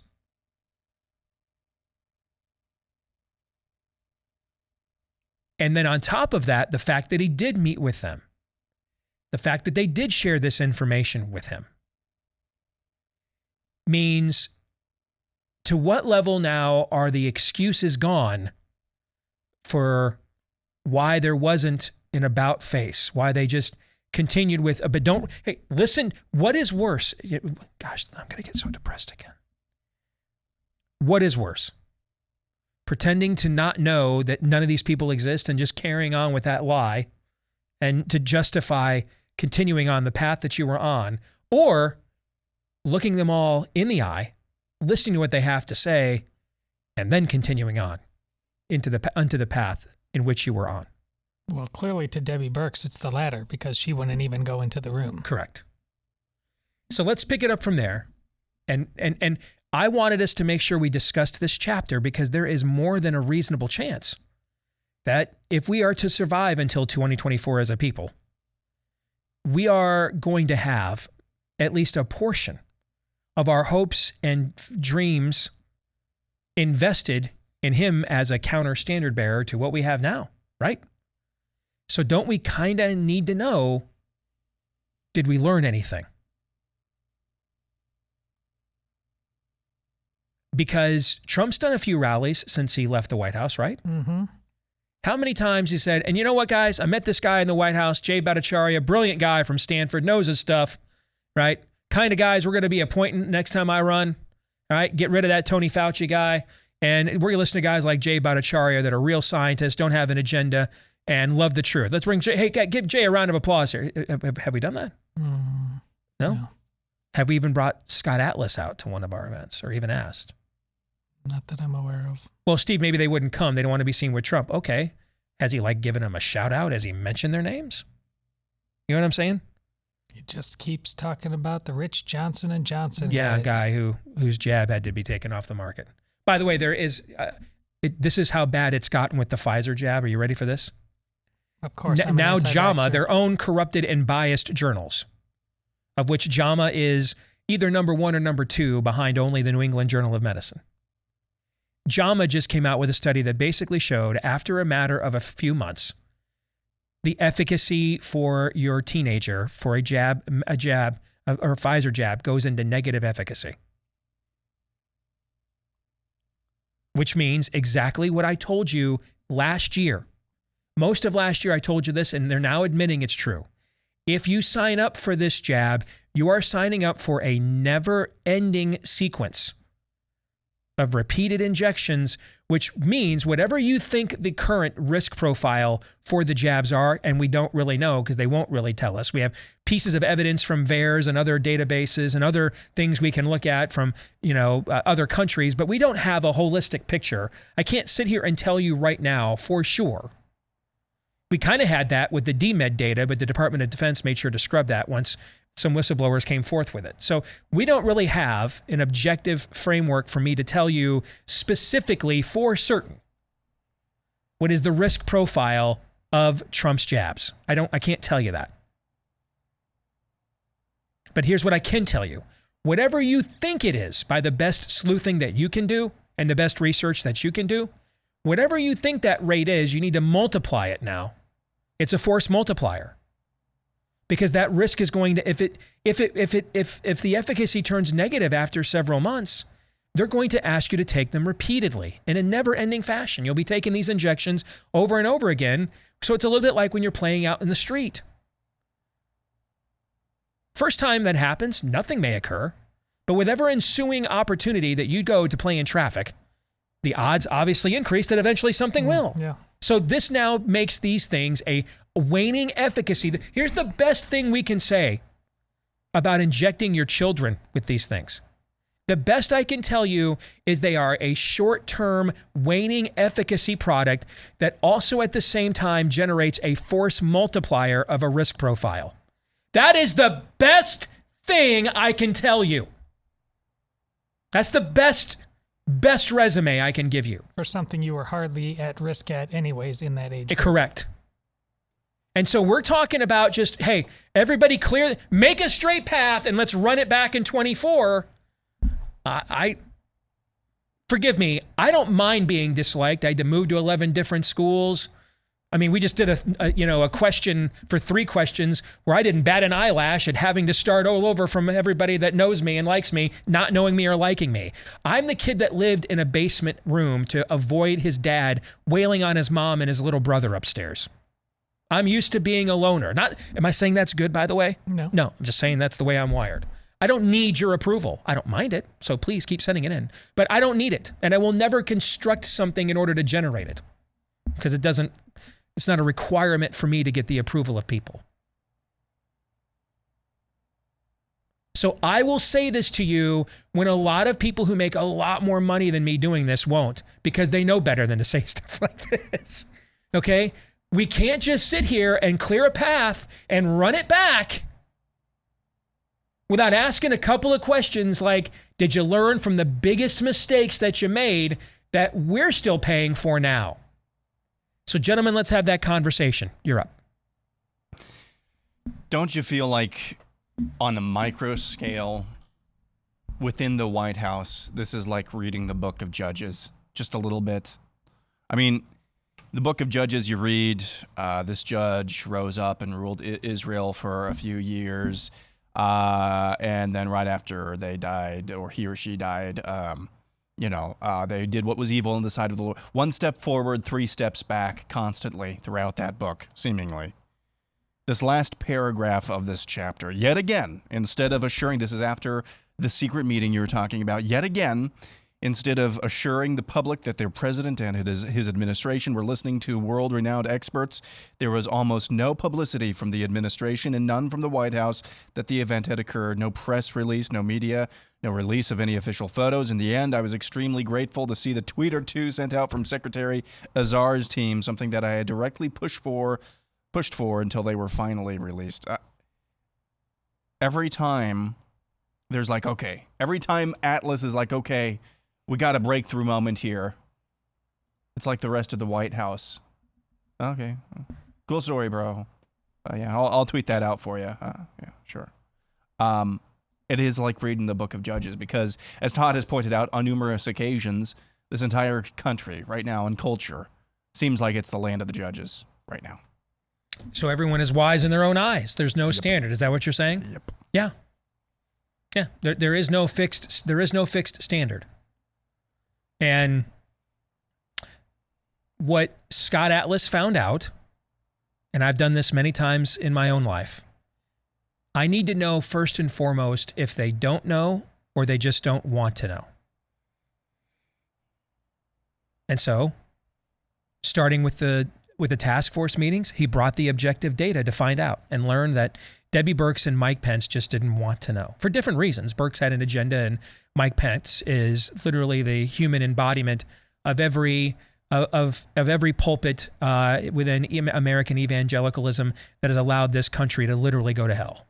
And then on top of that, the fact that he did meet with them, the fact that they did share this information with him, means to what level now are the excuses gone for why there wasn't an about face, why they just continued with, but don't, hey, listen, what is worse? Gosh, I'm going to get so depressed again. What is worse? Pretending to not know that none of these people exist and just carrying on with that lie and to justify continuing on the path that you were on, or looking them all in the eye, listening to what they have to say, and then continuing on onto the path in which you were on. Well, clearly to Debbie Birx, it's the latter, because she wouldn't even go into the room. Correct. So let's pick it up from there. And I wanted us to make sure we discussed this chapter because there is more than a reasonable chance that if we are to survive until 2024 as a people, we are going to have at least a portion of our hopes and dreams invested in him as a counter standard bearer to what we have now, right? So don't we kind of need to know, did we learn anything? Because Trump's done a few rallies since he left the White House, right? Mm-hmm. How many times he said, and you know what, guys? I met this guy in the White House, Jay Bhattacharya, brilliant guy from Stanford, knows his stuff, right? Kind of guys we're going to be appointing next time I run, all right? Get rid of that Tony Fauci guy. And we're going to listen to guys like Jay Bhattacharya that are real scientists, don't have an agenda, and love the truth. Let's bring Jay. Hey, give Jay a round of applause here. Have we done that? No? Have we even brought Scott Atlas out to one of our events or even asked? Not that I'm aware of. Well, Steve, maybe they wouldn't come. They don't want to be seen with Trump. Okay. Has he given them a shout out? Has he mentioned their names? You know what I'm saying? He just keeps talking about the rich Johnson & Johnson Yeah, guys. a guy whose jab had to be taken off the market. By the way, there is, this is how bad it's gotten with the Pfizer jab. Are you ready for this? Of course. Now JAMA, their own corrupted and biased journals, of which JAMA is either number 1 or number 2 behind only the New England Journal of Medicine. JAMA just came out with a study that basically showed, after a matter of a few months, the efficacy for your teenager for a jab or a Pfizer jab goes into negative efficacy. Which means exactly what I told you last year. Most of last year I told you this, and they're now admitting it's true. If you sign up for this jab, you are signing up for a never-ending sequence of repeated injections, which means whatever you think the current risk profile for the jabs are, and we don't really know because they won't really tell us. We have pieces of evidence from VAERS and other databases and other things we can look at from, other countries, but we don't have a holistic picture. I can't sit here and tell you right now for sure. We kind of had that with the DMED data, but the Department of Defense made sure to scrub that once some whistleblowers came forth with it. So we don't really have an objective framework for me to tell you specifically for certain what is the risk profile of Trump's jabs. I can't tell you that. But here's what I can tell you. Whatever you think it is, by the best sleuthing that you can do and the best research that you can do, whatever you think that rate is, you need to multiply it now. It's a force multiplier. Because that risk is going to, if the efficacy turns negative after several months, they're going to ask you to take them repeatedly in a never-ending fashion. You'll be taking these injections over and over again. So it's a little bit like when you're playing out in the street. First time that happens, nothing may occur. But with ever ensuing opportunity that you go to play in traffic, the odds obviously increase that eventually something will. Yeah. So this now makes these things a waning efficacy. Here's the best thing we can say about injecting your children with these things. The best I can tell you is they are a short-term waning efficacy product that also at the same time generates a force multiplier of a risk profile. That is the best thing I can tell you. That's the best resume I can give you. For something you were hardly at risk at anyways in that age group. Correct. And so we're talking about just, hey, everybody clear, make a straight path and let's run it back in 24. Forgive me, I don't mind being disliked. I had to move to 11 different schools. I mean, we just did a question for 3 questions where I didn't bat an eyelash at having to start all over from everybody that knows me and likes me, not knowing me or liking me. I'm the kid that lived in a basement room to avoid his dad wailing on his mom and his little brother upstairs. I'm used to being a loner. Am I saying that's good, by the way? No. No, I'm just saying that's the way I'm wired. I don't need your approval. I don't mind it, so please keep sending it in. But I don't need it, and I will never construct something in order to generate it because it's not a requirement for me to get the approval of people. So I will say this to you when a lot of people who make a lot more money than me doing this won't, because they know better than to say stuff like this, okay? We can't just sit here and clear a path and run it back without asking a couple of questions like, did you learn from the biggest mistakes that you made that we're still paying for now? So gentlemen, let's have that conversation. You're up. Don't you feel like on a micro scale within the White House, this is like reading the book of Judges just a little bit? I mean, the book of Judges, you read, this judge rose up and ruled Israel for a few years, and then right after they died, or he or she died, they did what was evil in the sight of the Lord. 1 step forward, 3 steps back constantly throughout that book, seemingly. This last paragraph of this chapter, yet again, instead of assuring, this is after the secret meeting you were talking about, yet again, instead of assuring the public that their president and his administration were listening to world-renowned experts, there was almost no publicity from the administration and none from the White House that the event had occurred. No press release, no media, no release of any official photos. In the end, I was extremely grateful to see the tweet or 2 sent out from Secretary Azar's team, something that I had directly pushed for until they were finally released. Every time there's like, okay, every time Atlas is like, okay, we got a breakthrough moment here, it's like the rest of the White House. Okay, cool story, bro. Yeah, I'll tweet that out for you. Yeah, sure. It is like reading the book of Judges because, as Todd has pointed out on numerous occasions, this entire country right now and culture seems like it's the land of the judges right now. So everyone is wise in their own eyes. There's no standard. Is that what you're saying? Yep. Yeah. Yeah. There is no fixed standard. And what Scott Atlas found out, and I've done this many times in my own life, I need to know first and foremost if they don't know or they just don't want to know. And so, starting with the task force meetings, he brought the objective data to find out and learn that Debbie Birx and Mike Pence just didn't want to know for different reasons. Birx had an agenda, and Mike Pence is literally the human embodiment of every pulpit within American evangelicalism that has allowed this country to literally go to hell.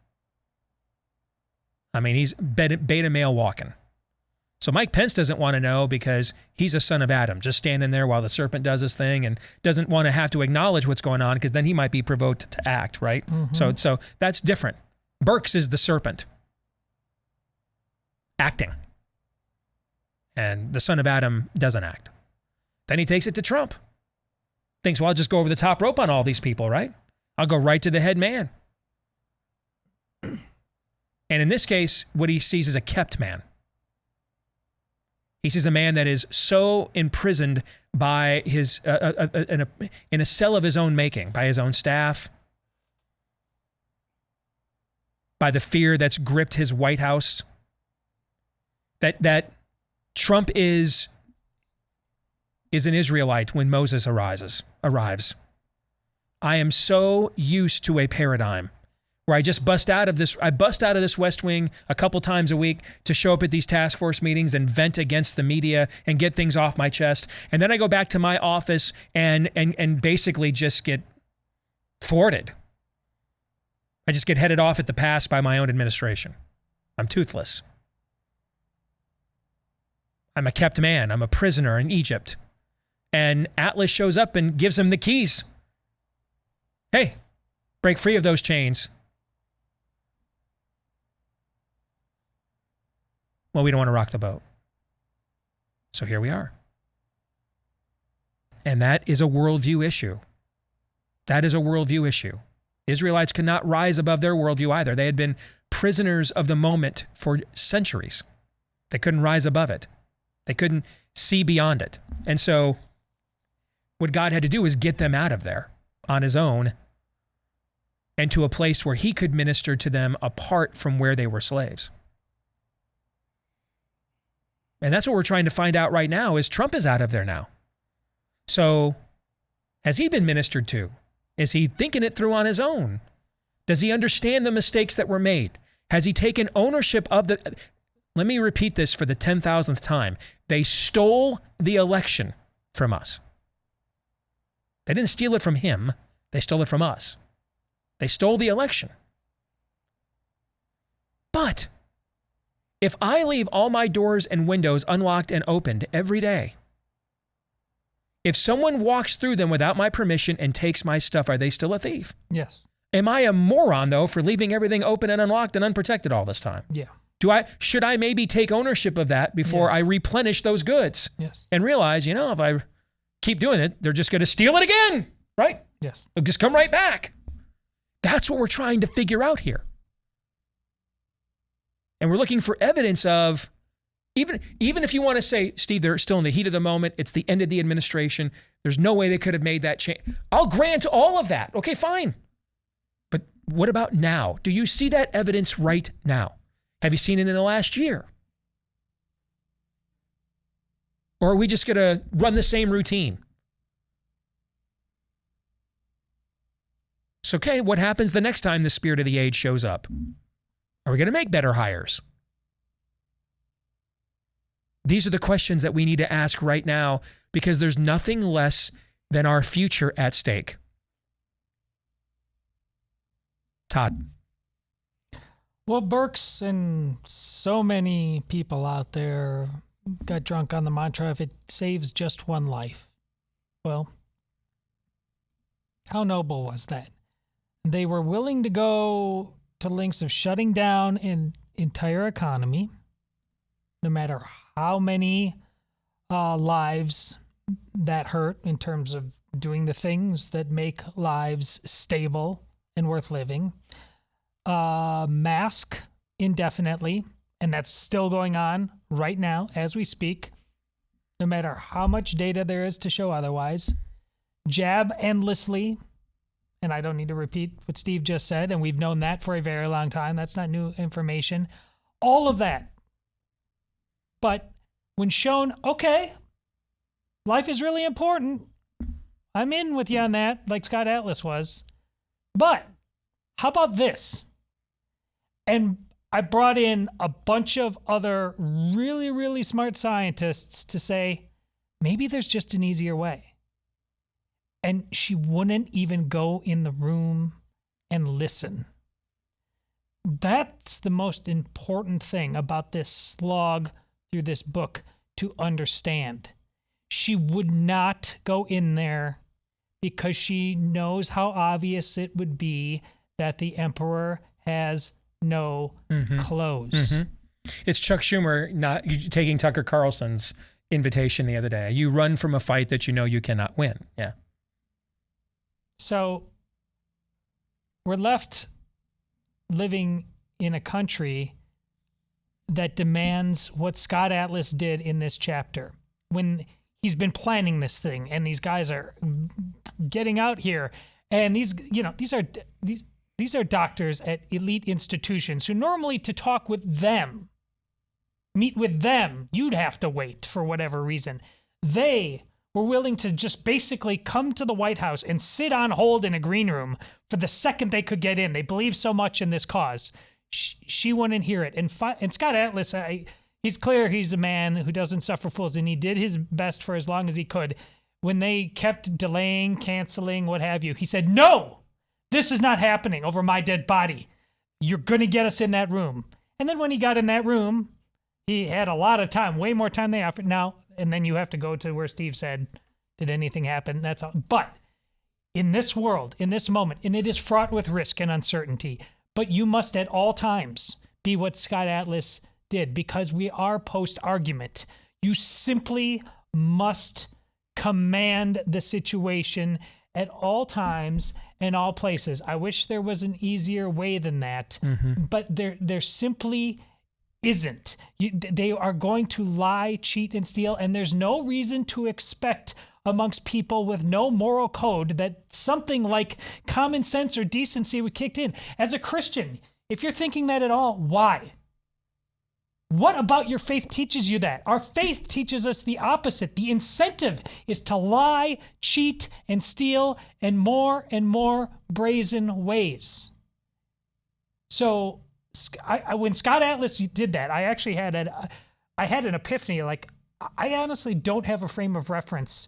I mean, he's beta male walking. So Mike Pence doesn't want to know because he's a son of Adam, just standing there while the serpent does his thing and doesn't want to have to acknowledge what's going on because then he might be provoked to act, right? Mm-hmm. So that's different. Birx is the serpent acting. And the son of Adam doesn't act. Then he takes it to Trump. Thinks, well, I'll just go over the top rope on all these people, right? I'll go right to the head man. And in this case, what he sees is a kept man. He sees a man that is so imprisoned by his in a cell of his own making, by his own staff, by the fear that's gripped his White House, that Trump is an Israelite when Moses arrives. I am so used to a paradigm where I bust out of this West Wing a couple times a week to show up at these task force meetings and vent against the media and get things off my chest. And then I go back to my office and basically just get thwarted. I just get headed off at the pass by my own administration. I'm toothless. I'm a kept man. I'm a prisoner in Egypt. And Atlas shows up and gives him the keys. Hey, break free of those chains. Well, we don't want to rock the boat. So here we are. And that is a worldview issue. That is a worldview issue. Israelites could not rise above their worldview either. They had been prisoners of the moment for centuries. They couldn't rise above it. They couldn't see beyond it. And so what God had to do was get them out of there on his own and to a place where he could minister to them apart from where they were slaves. And that's what we're trying to find out right now is Trump is out of there now. So has he been ministered to? Is he thinking it through on his own? Does he understand the mistakes that were made? Has he taken ownership of the... Let me repeat this for the 10,000th time. They stole the election from us. They didn't steal it from him. They stole it from us. They stole the election. But if I leave all my doors and windows unlocked and opened every day, if someone walks through them without my permission and takes my stuff, are they still a thief? Yes. Am I a moron, though, for leaving everything open and unlocked and unprotected all this time? Yeah. Should I maybe take ownership of that before I replenish those goods? Yes. And realize, if I keep doing it, they're just going to steal it again, right? Yes. It'll just come right back. That's what we're trying to figure out here. And we're looking for evidence of, even if you want to say, Steve, they're still in the heat of the moment, it's the end of the administration, there's no way they could have made that change. I'll grant all of that. Okay, fine. But what about now? Do you see that evidence right now? Have you seen it in the last year? Or are we just going to run the same routine? So, okay, what happens the next time the spirit of the age shows up? Are we going to make better hires? These are the questions that we need to ask right now because there's nothing less than our future at stake. Todd. Well, Burks and so many people out there got drunk on the mantra, if it saves just one life. Well, how noble was that? They were willing to go to lengths of shutting down an entire economy, no matter how many lives that hurt in terms of doing the things that make lives stable and worth living. Mask indefinitely, and that's still going on right now as we speak, no matter how much data there is to show otherwise. Jab endlessly, and I don't need to repeat what Steve just said, and we've known that for a very long time. That's not new information. All of that. But when shown, okay, life is really important, I'm in with you on that, like Scott Atlas was. But how about this? And I brought in a bunch of other really, really smart scientists to say, maybe there's just an easier way. And she wouldn't even go in the room and listen. That's the most important thing about this slog through this book to understand. She would not go in there because she knows how obvious it would be that the emperor has no clothes. Mm-hmm. It's Chuck Schumer not taking Tucker Carlson's invitation the other day. You run from a fight that you know you cannot win. Yeah. So we're left living in a country that demands what Scott Atlas did in this chapter. When he's been planning this thing and these guys are getting out here and these are doctors at elite institutions who normally to talk with them, meet with them, you'd have to wait for whatever reason. They were willing to just basically come to the White House and sit on hold in a green room for the second they could get in. They believe so much in this cause. She wouldn't hear it. And Scott Atlas, he's clear he's a man who doesn't suffer fools, and he did his best for as long as he could. When they kept delaying, canceling, what have you, he said, no, this is not happening over my dead body. You're going to get us in that room. And then when he got in that room, he had a lot of time, way more time than they offered now. And then you have to go to where Steve said, did anything happen? That's all. But in this world, in this moment, and it is fraught with risk and uncertainty, but you must at all times be what Scott Atlas did, because we are post-argument. You simply must command the situation at all times and all places. I wish there was an easier way than that, but there simply isn't. They are going to lie, cheat, and steal, and there's no reason to expect amongst people with no moral code that something like common sense or decency would kick in. As a Christian, if you're thinking that at all, why? What about your faith teaches you that? Our faith teaches us the opposite. The incentive is to lie, cheat, and steal in more and more brazen ways. So when Scott Atlas did that, I actually had an epiphany. Like, I honestly don't have a frame of reference.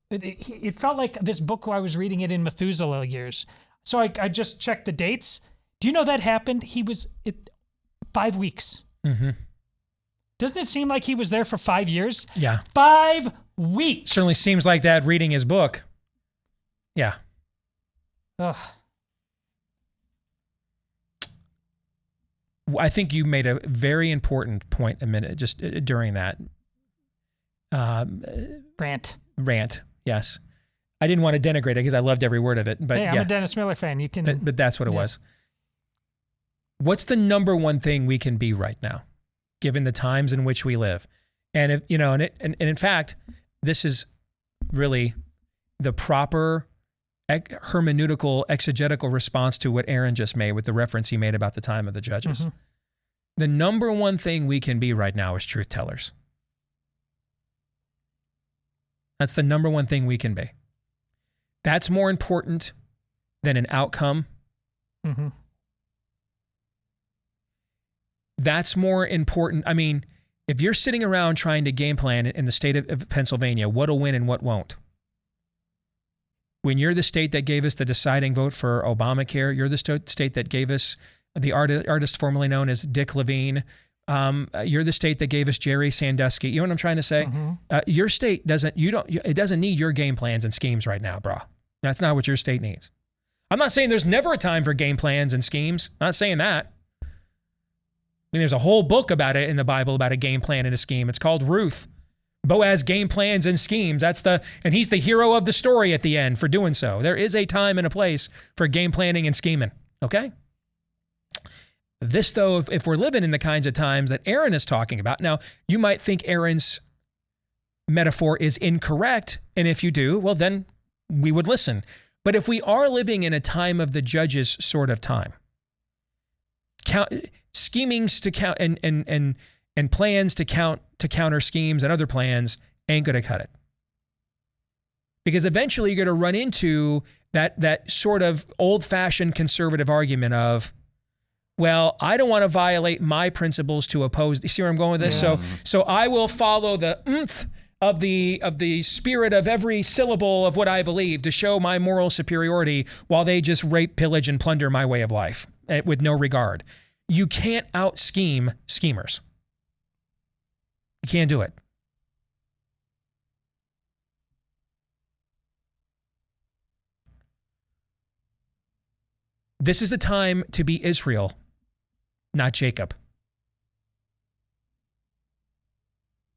It felt like this book, I was reading it in Methuselah years. So I just checked the dates. Do you know that happened? 5 weeks. Mm-hmm. Doesn't it seem like he was there for 5 years? Yeah. 5 weeks. Certainly seems like that reading his book. Yeah. Ugh. I think you made a very important point a minute just during that. Rant, yes. I didn't want to denigrate it because I loved every word of it. But hey, I'm yeah. a Dennis Miller fan. You can. But that's what it was. What's the number one thing we can be right now, given the times in which we live? And if, and in fact, this is really the proper hermeneutical, exegetical response to what Aaron just made with the reference he made about the time of the judges. Mm-hmm. The number one thing we can be right now is truth tellers. That's the number one thing we can be. That's more important than an outcome. Mm-hmm. That's more important. I mean, if you're sitting around trying to game plan in the state of Pennsylvania, what'll win and what won't. When you're the state that gave us the deciding vote for Obamacare, you're the state that gave us the artist formerly known as Dick Levine. You're the state that gave us Jerry Sandusky. You know what I'm trying to say? Mm-hmm. Your state doesn't need your game plans and schemes right now, brah. That's not what your state needs. I'm not saying there's never a time for game plans and schemes. I'm not saying that. I mean, there's a whole book about it in the Bible about a game plan and a scheme. It's called Ruth. Boaz game plans and schemes. And he's the hero of the story at the end for doing so. There is a time and a place for game planning and scheming. Okay? This, though, if we're living in the kinds of times that Aaron is talking about, now, you might think Aaron's metaphor is incorrect, and if you do, well, then we would listen. But if we are living in a time of the judges sort of time, schemings to count and plans to counter schemes and other plans ain't going to cut it. Because eventually you're going to run into that sort of old-fashioned conservative argument of, well, I don't want to violate my principles to oppose. You see where I'm going with this? Yes. So I will follow the oomph of the spirit of every syllable of what I believe to show my moral superiority while they just rape, pillage, and plunder my way of life with no regard. You can't out-scheme schemers. You can't do it. This is a time to be Israel, not Jacob.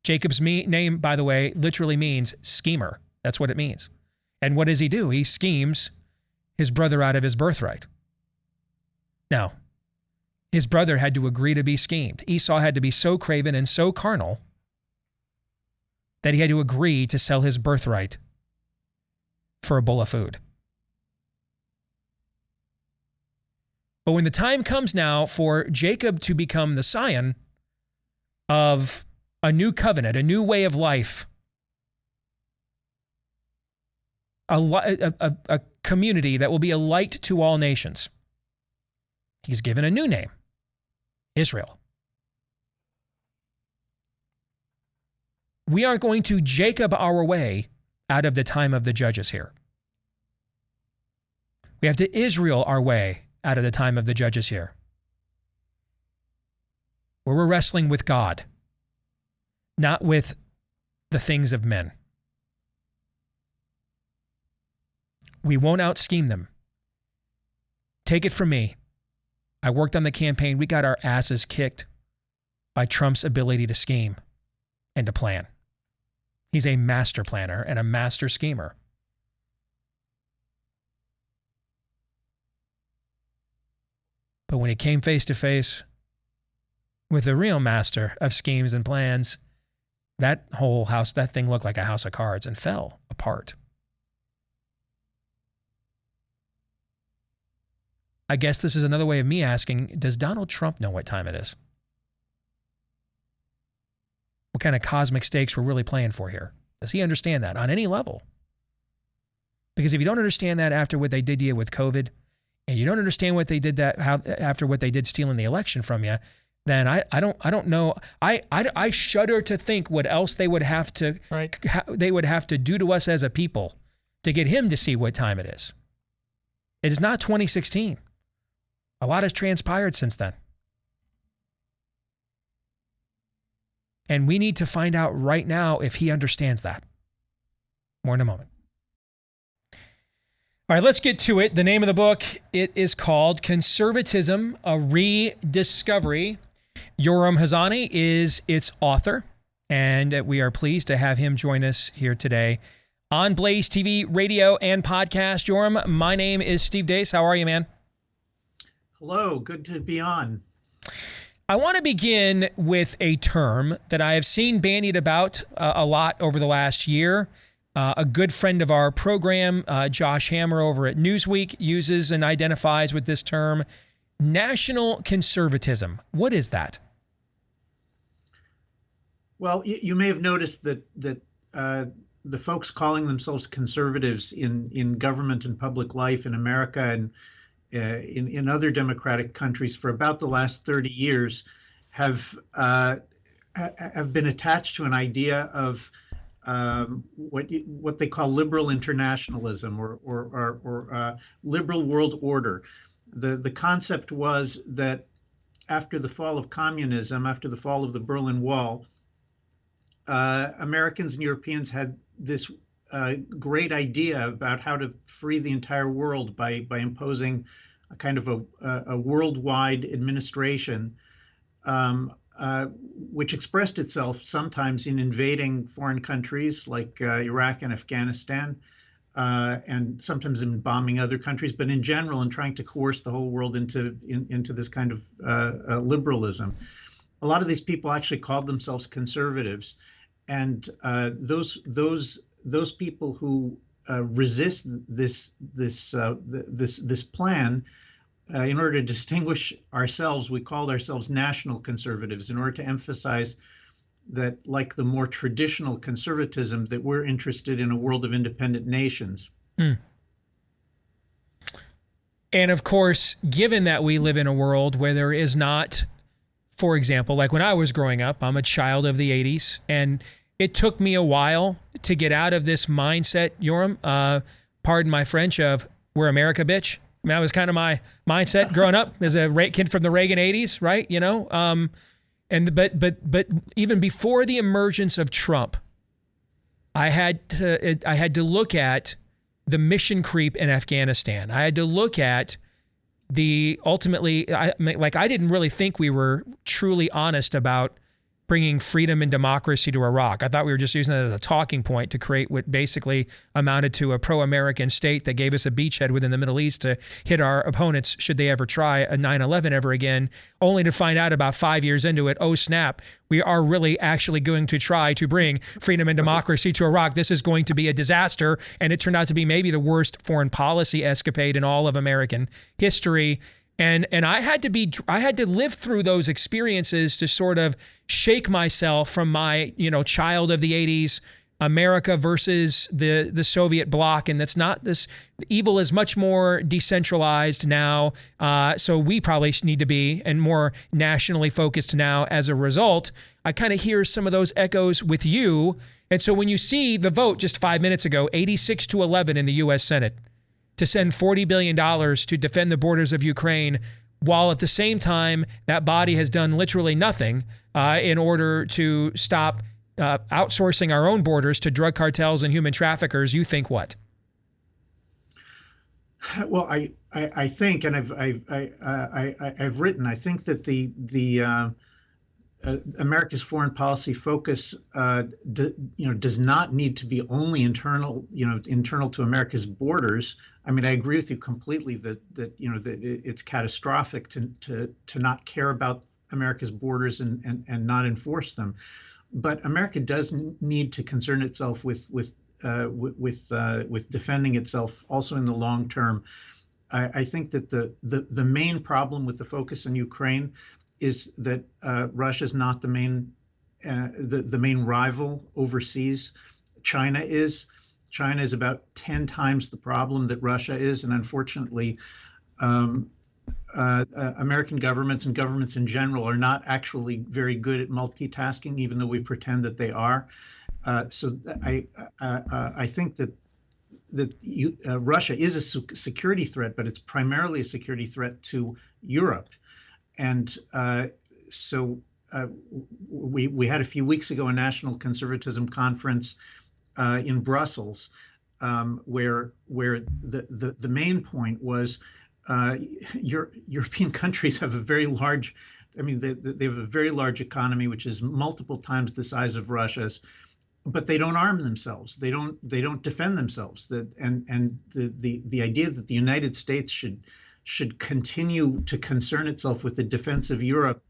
Jacob's name, by the way, literally means schemer. That's what it means. And what does he do? He schemes his brother out of his birthright. Now, his brother had to agree to be schemed. Esau had to be so craven and so carnal that he had to agree to sell his birthright for a bowl of food. But when the time comes now for Jacob to become the scion of a new covenant, a new way of life, a community that will be a light to all nations. He's given a new name, Israel. We aren't going to Jacob our way out of the time of the judges here. We have to Israel our way out of the time of the judges here, where we're wrestling with God, not with the things of men. We won't out-scheme them. Take it from me. I worked on the campaign. We got our asses kicked by Trump's ability to scheme and to plan. He's a master planner and a master schemer. But when he came face to face with the real master of schemes and plans, that whole house, that thing looked like a house of cards and fell apart. I guess this is another way of me asking, does Donald Trump know what time it is? What kind of cosmic stakes we're really playing for here? Does he understand that on any level? Because if you don't understand that after what they did to you with COVID, and you don't understand what they did after what they did stealing the election from you, then I don't know. I shudder to think what else they would have to do to us as a people to get him to see what time it is. It is not 2016. A lot has transpired since then. And we need to find out right now if he understands that. More in a moment. All right, let's get to it. The name of the book, it is called Conservatism, a Rediscovery. Yoram Hazony is its author, and we are pleased to have him join us here today on BlazeTV radio and podcast. Yoram, my name is Steve Deace. How are you, man? Hello, good to be on. I want to begin with a term that I have seen bandied about a lot over the last year. A good friend of our program, Josh Hammer over at Newsweek, uses and identifies with this term, national conservatism. What is that? Well, you may have noticed that the folks calling themselves conservatives in government and public life in America and in other democratic countries for about the last 30 years have been attached to an idea of what they call liberal internationalism or liberal world order. The concept was that after the fall of communism, after the fall of the Berlin Wall, Americans and Europeans had this great idea about how to free the entire world by imposing a kind of a worldwide administration, which expressed itself sometimes in invading foreign countries like Iraq and Afghanistan, and sometimes in bombing other countries, but in general in trying to coerce the whole world into this kind of liberalism. A lot of these people actually called themselves conservatives, and those people who resist this plan, in order to distinguish ourselves, we called ourselves national conservatives, in order to emphasize that, like the more traditional conservatism, that we're interested in a world of independent nations. Mm. And of course, given that we live in a world where there is not, for example, like when I was growing up, I'm a child of the 80s, and it took me a while to get out of this mindset, Yoram, pardon my French, of we're America, bitch. I mean, that was kind of my mindset growing up as a kid from the Reagan 80s, right? You know, but even before the emergence of Trump, I had to look at the mission creep in Afghanistan. I had to look at I didn't really think we were truly honest about bringing freedom and democracy to Iraq. I thought we were just using that as a talking point to create what basically amounted to a pro-American state that gave us a beachhead within the Middle East to hit our opponents should they ever try a 9/11 ever again, only to find out about 5 years into it, oh snap, we are really actually going to try to bring freedom and democracy to Iraq. This is going to be a disaster. And it turned out to be maybe the worst foreign policy escapade in all of American history. And I had to live through those experiences to sort of shake myself from my, child of the 80s America versus the Soviet bloc, and that's not this. Evil is much more decentralized now, so we probably need to be and more nationally focused now. As a result, I kind of hear some of those echoes with you, and so when you see the vote just 5 minutes ago, 86-11 in the U.S. Senate, to send $40 billion to defend the borders of Ukraine, while at the same time that body has done literally nothing in order to stop outsourcing our own borders to drug cartels and human traffickers, you think what? Well, I think, and I've written, I think that the America's foreign policy focus, does not need to be only internal to America's borders. I mean, I agree with you completely that it's catastrophic to not care about America's borders and not enforce them. But America does need to concern itself with defending itself also in the long term. I think that the main problem with the focus on Ukraine is that Russia is not the main rival overseas. China is. China is about 10 times the problem that Russia is, and unfortunately, American governments and governments in general are not actually very good at multitasking, even though we pretend that they are. So I think that Russia is a security threat, but it's primarily a security threat to Europe. And so we had a few weeks ago a national conservatism conference in Brussels, where the main point was European countries have a very large, they have a very large economy, which is multiple times the size of Russia's, but they don't arm themselves. They don't defend themselves. And the idea that the United States should continue to concern itself with the defense of Europe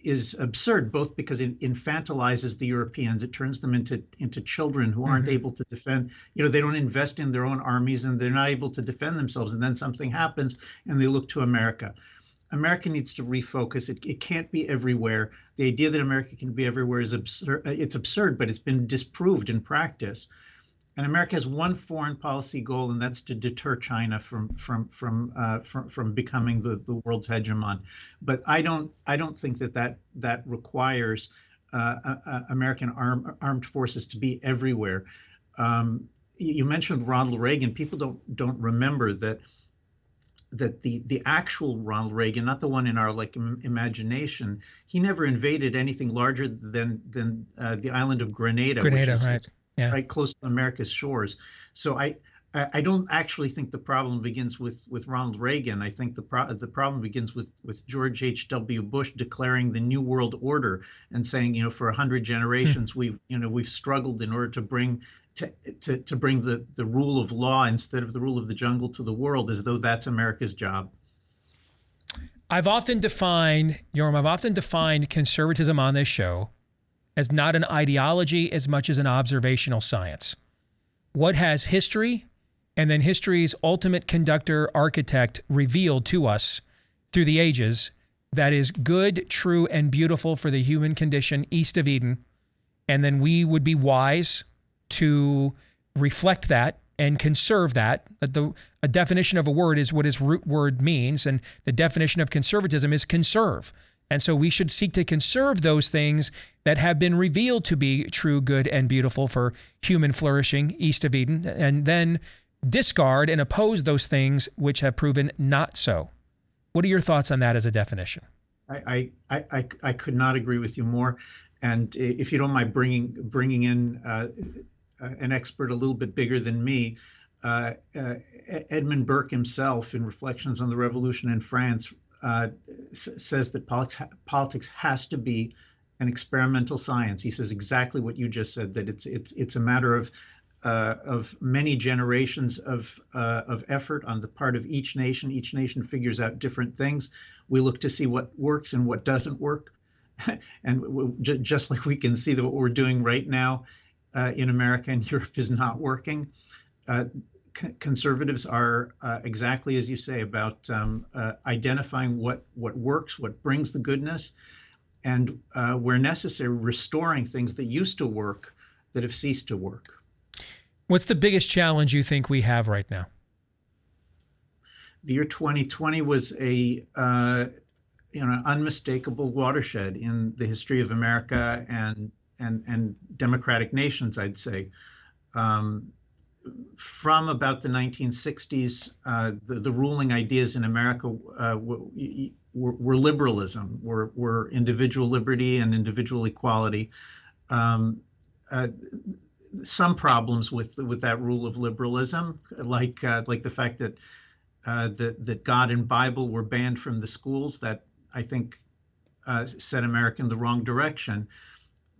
is absurd, both because it infantilizes the Europeans. It turns them into children who aren't able to defend. They don't invest in their own armies, and they're not able to defend themselves. And then something happens, and they look to America. America needs to refocus. It can't be everywhere. The idea that America can be everywhere is absurd. It's absurd, but it's been disproved in practice. And America has one foreign policy goal, and that's to deter China from becoming the world's hegemon. But I don't think that requires American armed forces to be everywhere. You mentioned Ronald Reagan. People don't remember that the actual Ronald Reagan, not the one in our imagination, he never invaded anything larger than the island of Grenada, which is, right? Yeah. Right close to America's shores. So I don't actually think the problem begins with Ronald Reagan. I think the problem begins with George H.W. Bush declaring the New World Order and saying, for 100 generations we've struggled in order to bring the rule of law instead of the rule of the jungle to the world, as though that's America's job. I've often defined conservatism on this show as not an ideology as much as an observational science. What has history and then history's ultimate conductor, architect, revealed to us through the ages that is good, true, and beautiful for the human condition east of Eden, and then we would be wise to reflect that and conserve that. A definition of a word is what its root word means, and the definition of conservatism is conserve. And so we should seek to conserve those things that have been revealed to be true, good, and beautiful for human flourishing east of Eden, and then discard and oppose those things which have proven not so. What are your thoughts on that as a definition? I could not agree with you more. And if you don't mind bringing in an expert a little bit bigger than me, Edmund Burke himself, in Reflections on the Revolution in France, says that politics has to be an experimental science. He says exactly what you just said, that it's a matter of many generations of effort on the part of each nation. Each nation figures out different things. We look to see what works and what doesn't work. And just like we can see that what we're doing right now in America and Europe is not working. Conservatives are exactly as you say about identifying what works, what brings the goodness, and where necessary, restoring things that used to work that have ceased to work. What's the biggest challenge you think we have right now? The year 2020 was a unmistakable watershed in the history of America and democratic nations, I'd say. From about the 1960s, the ruling ideas in America were liberalism, were individual liberty and individual equality. Some problems with that rule of liberalism, like the fact that that God and Bible were banned from the schools, that I think set America in the wrong direction.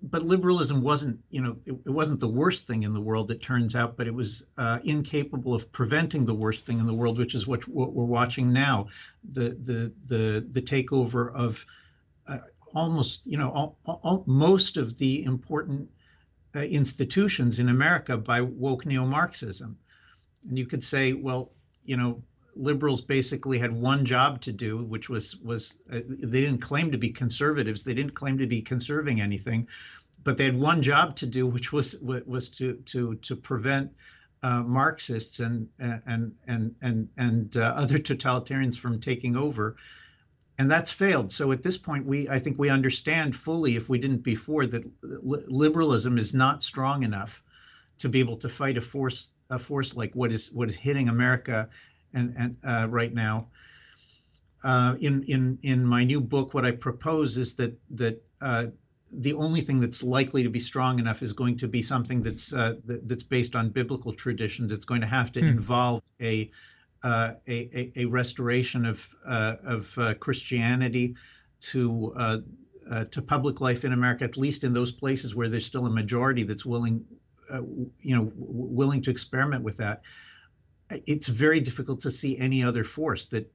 But liberalism wasn't, it wasn't the worst thing in the world, it turns out, but it was incapable of preventing the worst thing in the world, which is what we're watching now, the takeover of almost, most of the important institutions in America by woke neo-Marxism. And you could say, well, liberals basically had one job to do, which was they didn't claim to be conservatives. They didn't claim to be conserving anything, but they had one job to do, which was to prevent Marxists and other totalitarians from taking over. And that's failed. So at this point, I think we understand fully, if we didn't before, that liberalism is not strong enough to be able to fight a force like what is hitting America and right now. In my new book, what I propose is that the only thing that's likely to be strong enough is going to be something that's based on biblical traditions. It's going to have to involve a restoration of Christianity to public life in America, at least in those places where there's still a majority that's willing to experiment with that. It's very difficult to see any other force that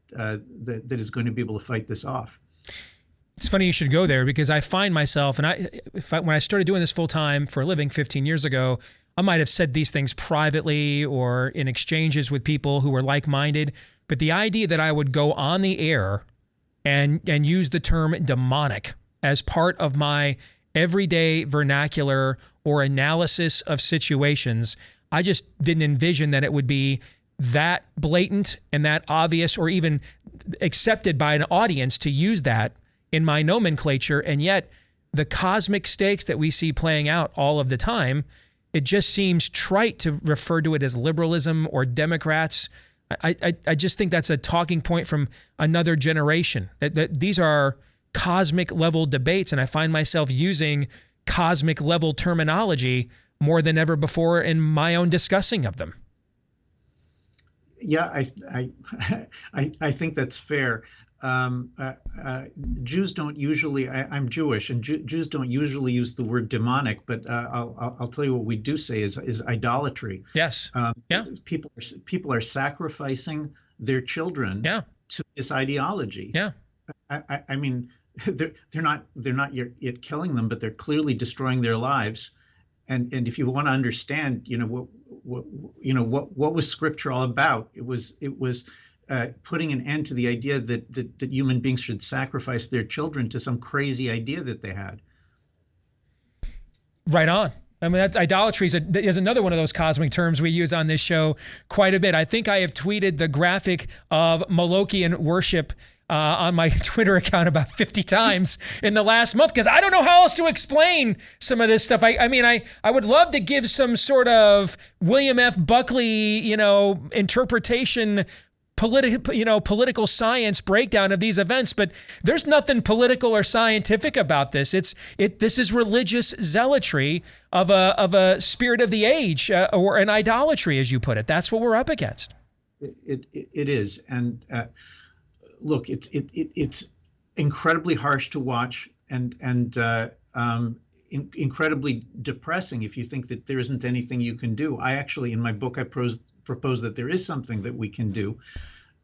is going to be able to fight this off. It's funny you should go there, because I find myself, and when I started doing this full time for a living 15 years ago, I might have said these things privately or in exchanges with people who were like-minded, but the idea that I would go on the air and use the term demonic as part of my everyday vernacular or analysis of situations, I just didn't envision that it would be that blatant and that obvious, or even accepted by an audience to use that in my nomenclature. And yet the cosmic stakes that we see playing out all of the time, it just seems trite to refer to it as liberalism or Democrats. I just think that's a talking point from another generation. That these are cosmic level debates, and I find myself using cosmic level terminology more than ever before in my own discussing of them. Yeah, I think that's fair. Jews don't usually. I'm Jewish, and Jews don't usually use the word demonic. But I'll tell you what we do say is idolatry. Yes. Yeah. People are sacrificing their children to this ideology. Yeah. I mean, they're not yet killing them, but they're clearly destroying their lives. And if you want to understand, what was Scripture all about? It was putting an end to the idea that human beings should sacrifice their children to some crazy idea that they had. Right on. I mean, idolatry is another one of those cosmic terms we use on this show quite a bit. I think I have tweeted the graphic of Molochian worship on my Twitter account about 50 times in the last month, because I don't know how else to explain some of this stuff. I mean, I would love to give some sort of William F. Buckley, interpretation, political science breakdown of these events, but there's nothing political or scientific about this. This is religious zealotry of a spirit of the age, or an idolatry, as you put it. That's what we're up against. It is, and look, it's incredibly harsh to watch, and incredibly depressing if you think that there isn't anything you can do. I actually, in my book, I propose that there is something that we can do,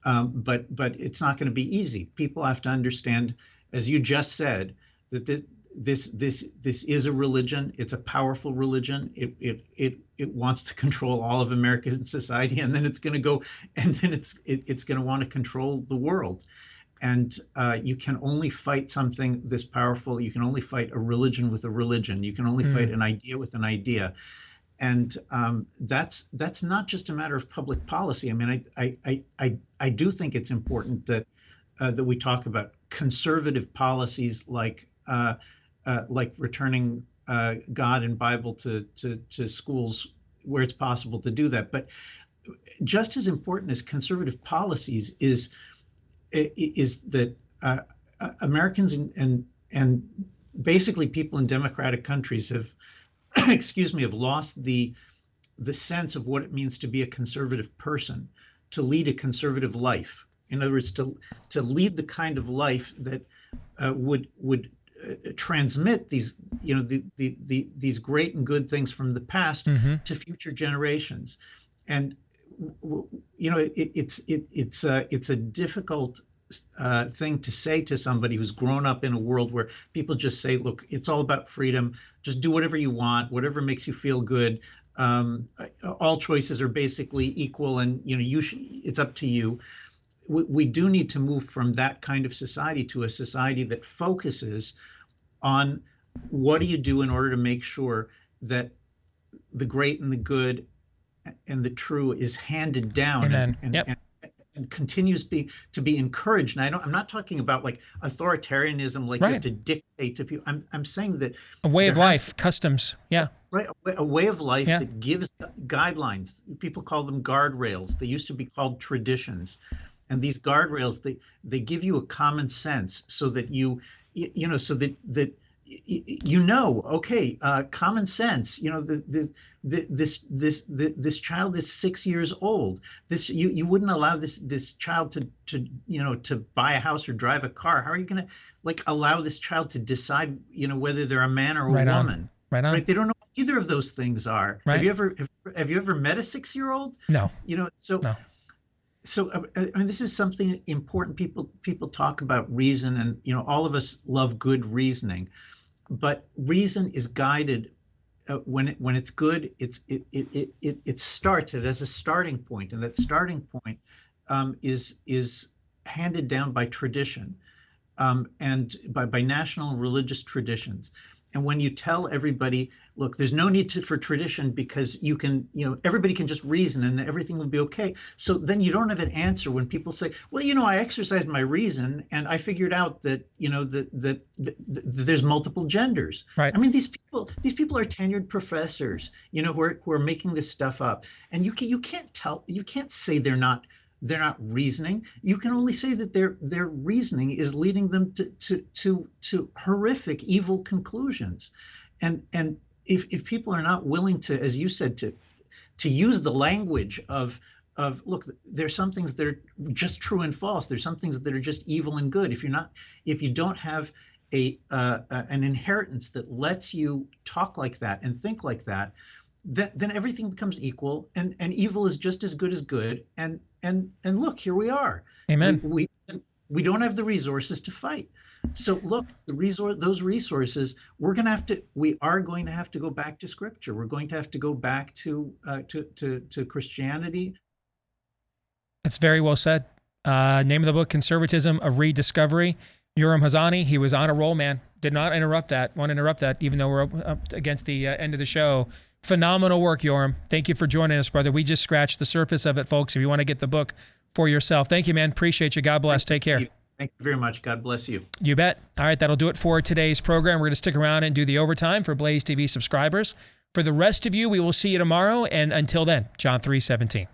but it's not going to be easy. People have to understand, as you just said, that this is a religion. It's a powerful religion. It wants to control all of American society, and then it's going to go, and then it's going to want to control the world. And you can only fight something this powerful. You can only fight a religion with a religion. You can only fight an idea with an idea. And that's not just a matter of public policy. I mean, I do think it's important that that we talk about conservative policies like returning God and Bible to schools where it's possible to do that. But just as important as conservative policies is that Americans and basically people in democratic countries have, have lost the sense of what it means to be a conservative person, to lead a conservative life. In other words, to lead the kind of life that would transmit these, these great and good things from the past to future generations. And it's a difficult thing to say to somebody who's grown up in a world where people just say, look, it's all about freedom. Just do whatever you want, whatever makes you feel good. All choices are basically equal, and it's up to you. We do need to move from that kind of society to a society that focuses on what do you do in order to make sure that the great and the good and the true is handed down and continues to be encouraged. And I'm not talking about like authoritarianism, like you have to dictate to people. I'm saying that a way of life, customs, right, a way of life that gives guidelines. People call them guardrails. They used to be called traditions, and these guardrails they give you a common sense so that okay, common sense. This child is 6 years old. You wouldn't allow this child to buy a house or drive a car. How are you going to allow this child to decide whether they're a man or a woman? Right on. Right? They don't know what either of those things are. Right. Have you ever met a 6-year-old? No. No. So I mean, this is something important. People talk about reason, and all of us love good reasoning, but reason is guided when it's good. It starts as a starting point, and that starting point is handed down by tradition, and by national and religious traditions. And when you tell everybody, look, there's no need for tradition because you can, everybody can just reason and everything will be okay. So then you don't have an answer when people say, well, I exercised my reason and I figured out that, that there's multiple genders. Right. I mean, these people are tenured professors, who are making this stuff up. And you can't say they're not reasoning. You can only say that their reasoning is leading them to horrific, evil conclusions. And if people are not willing to, as you said, to use the language of look, there's some things that are just true and false. There's some things that are just evil and good. If you don't have an inheritance that lets you talk like that and think like that, then everything becomes equal, and evil is just as good. And look, here we are. Amen. We don't have the resources to fight. So look, those resources, we are going to have to go back to Scripture. We're going to have to go back to Christianity. That's very well said. Name of the book, Conservatism, A Rediscovery. Yoram Hazony, he was on a roll, man. Did not interrupt that. Want to interrupt that, even though we're up against the end of the show. Phenomenal work, Yoram. Thank you for joining us, brother. We just scratched the surface of it, folks. If you want to get the book for yourself. Thank you, man. Appreciate you. God bless. Take care. Thank you very much. God bless you. You bet. All right, that'll do it for today's program. We're going to stick around and do the overtime for Blaze TV subscribers. For the rest of you, we will see you tomorrow. And until then, John 3:17.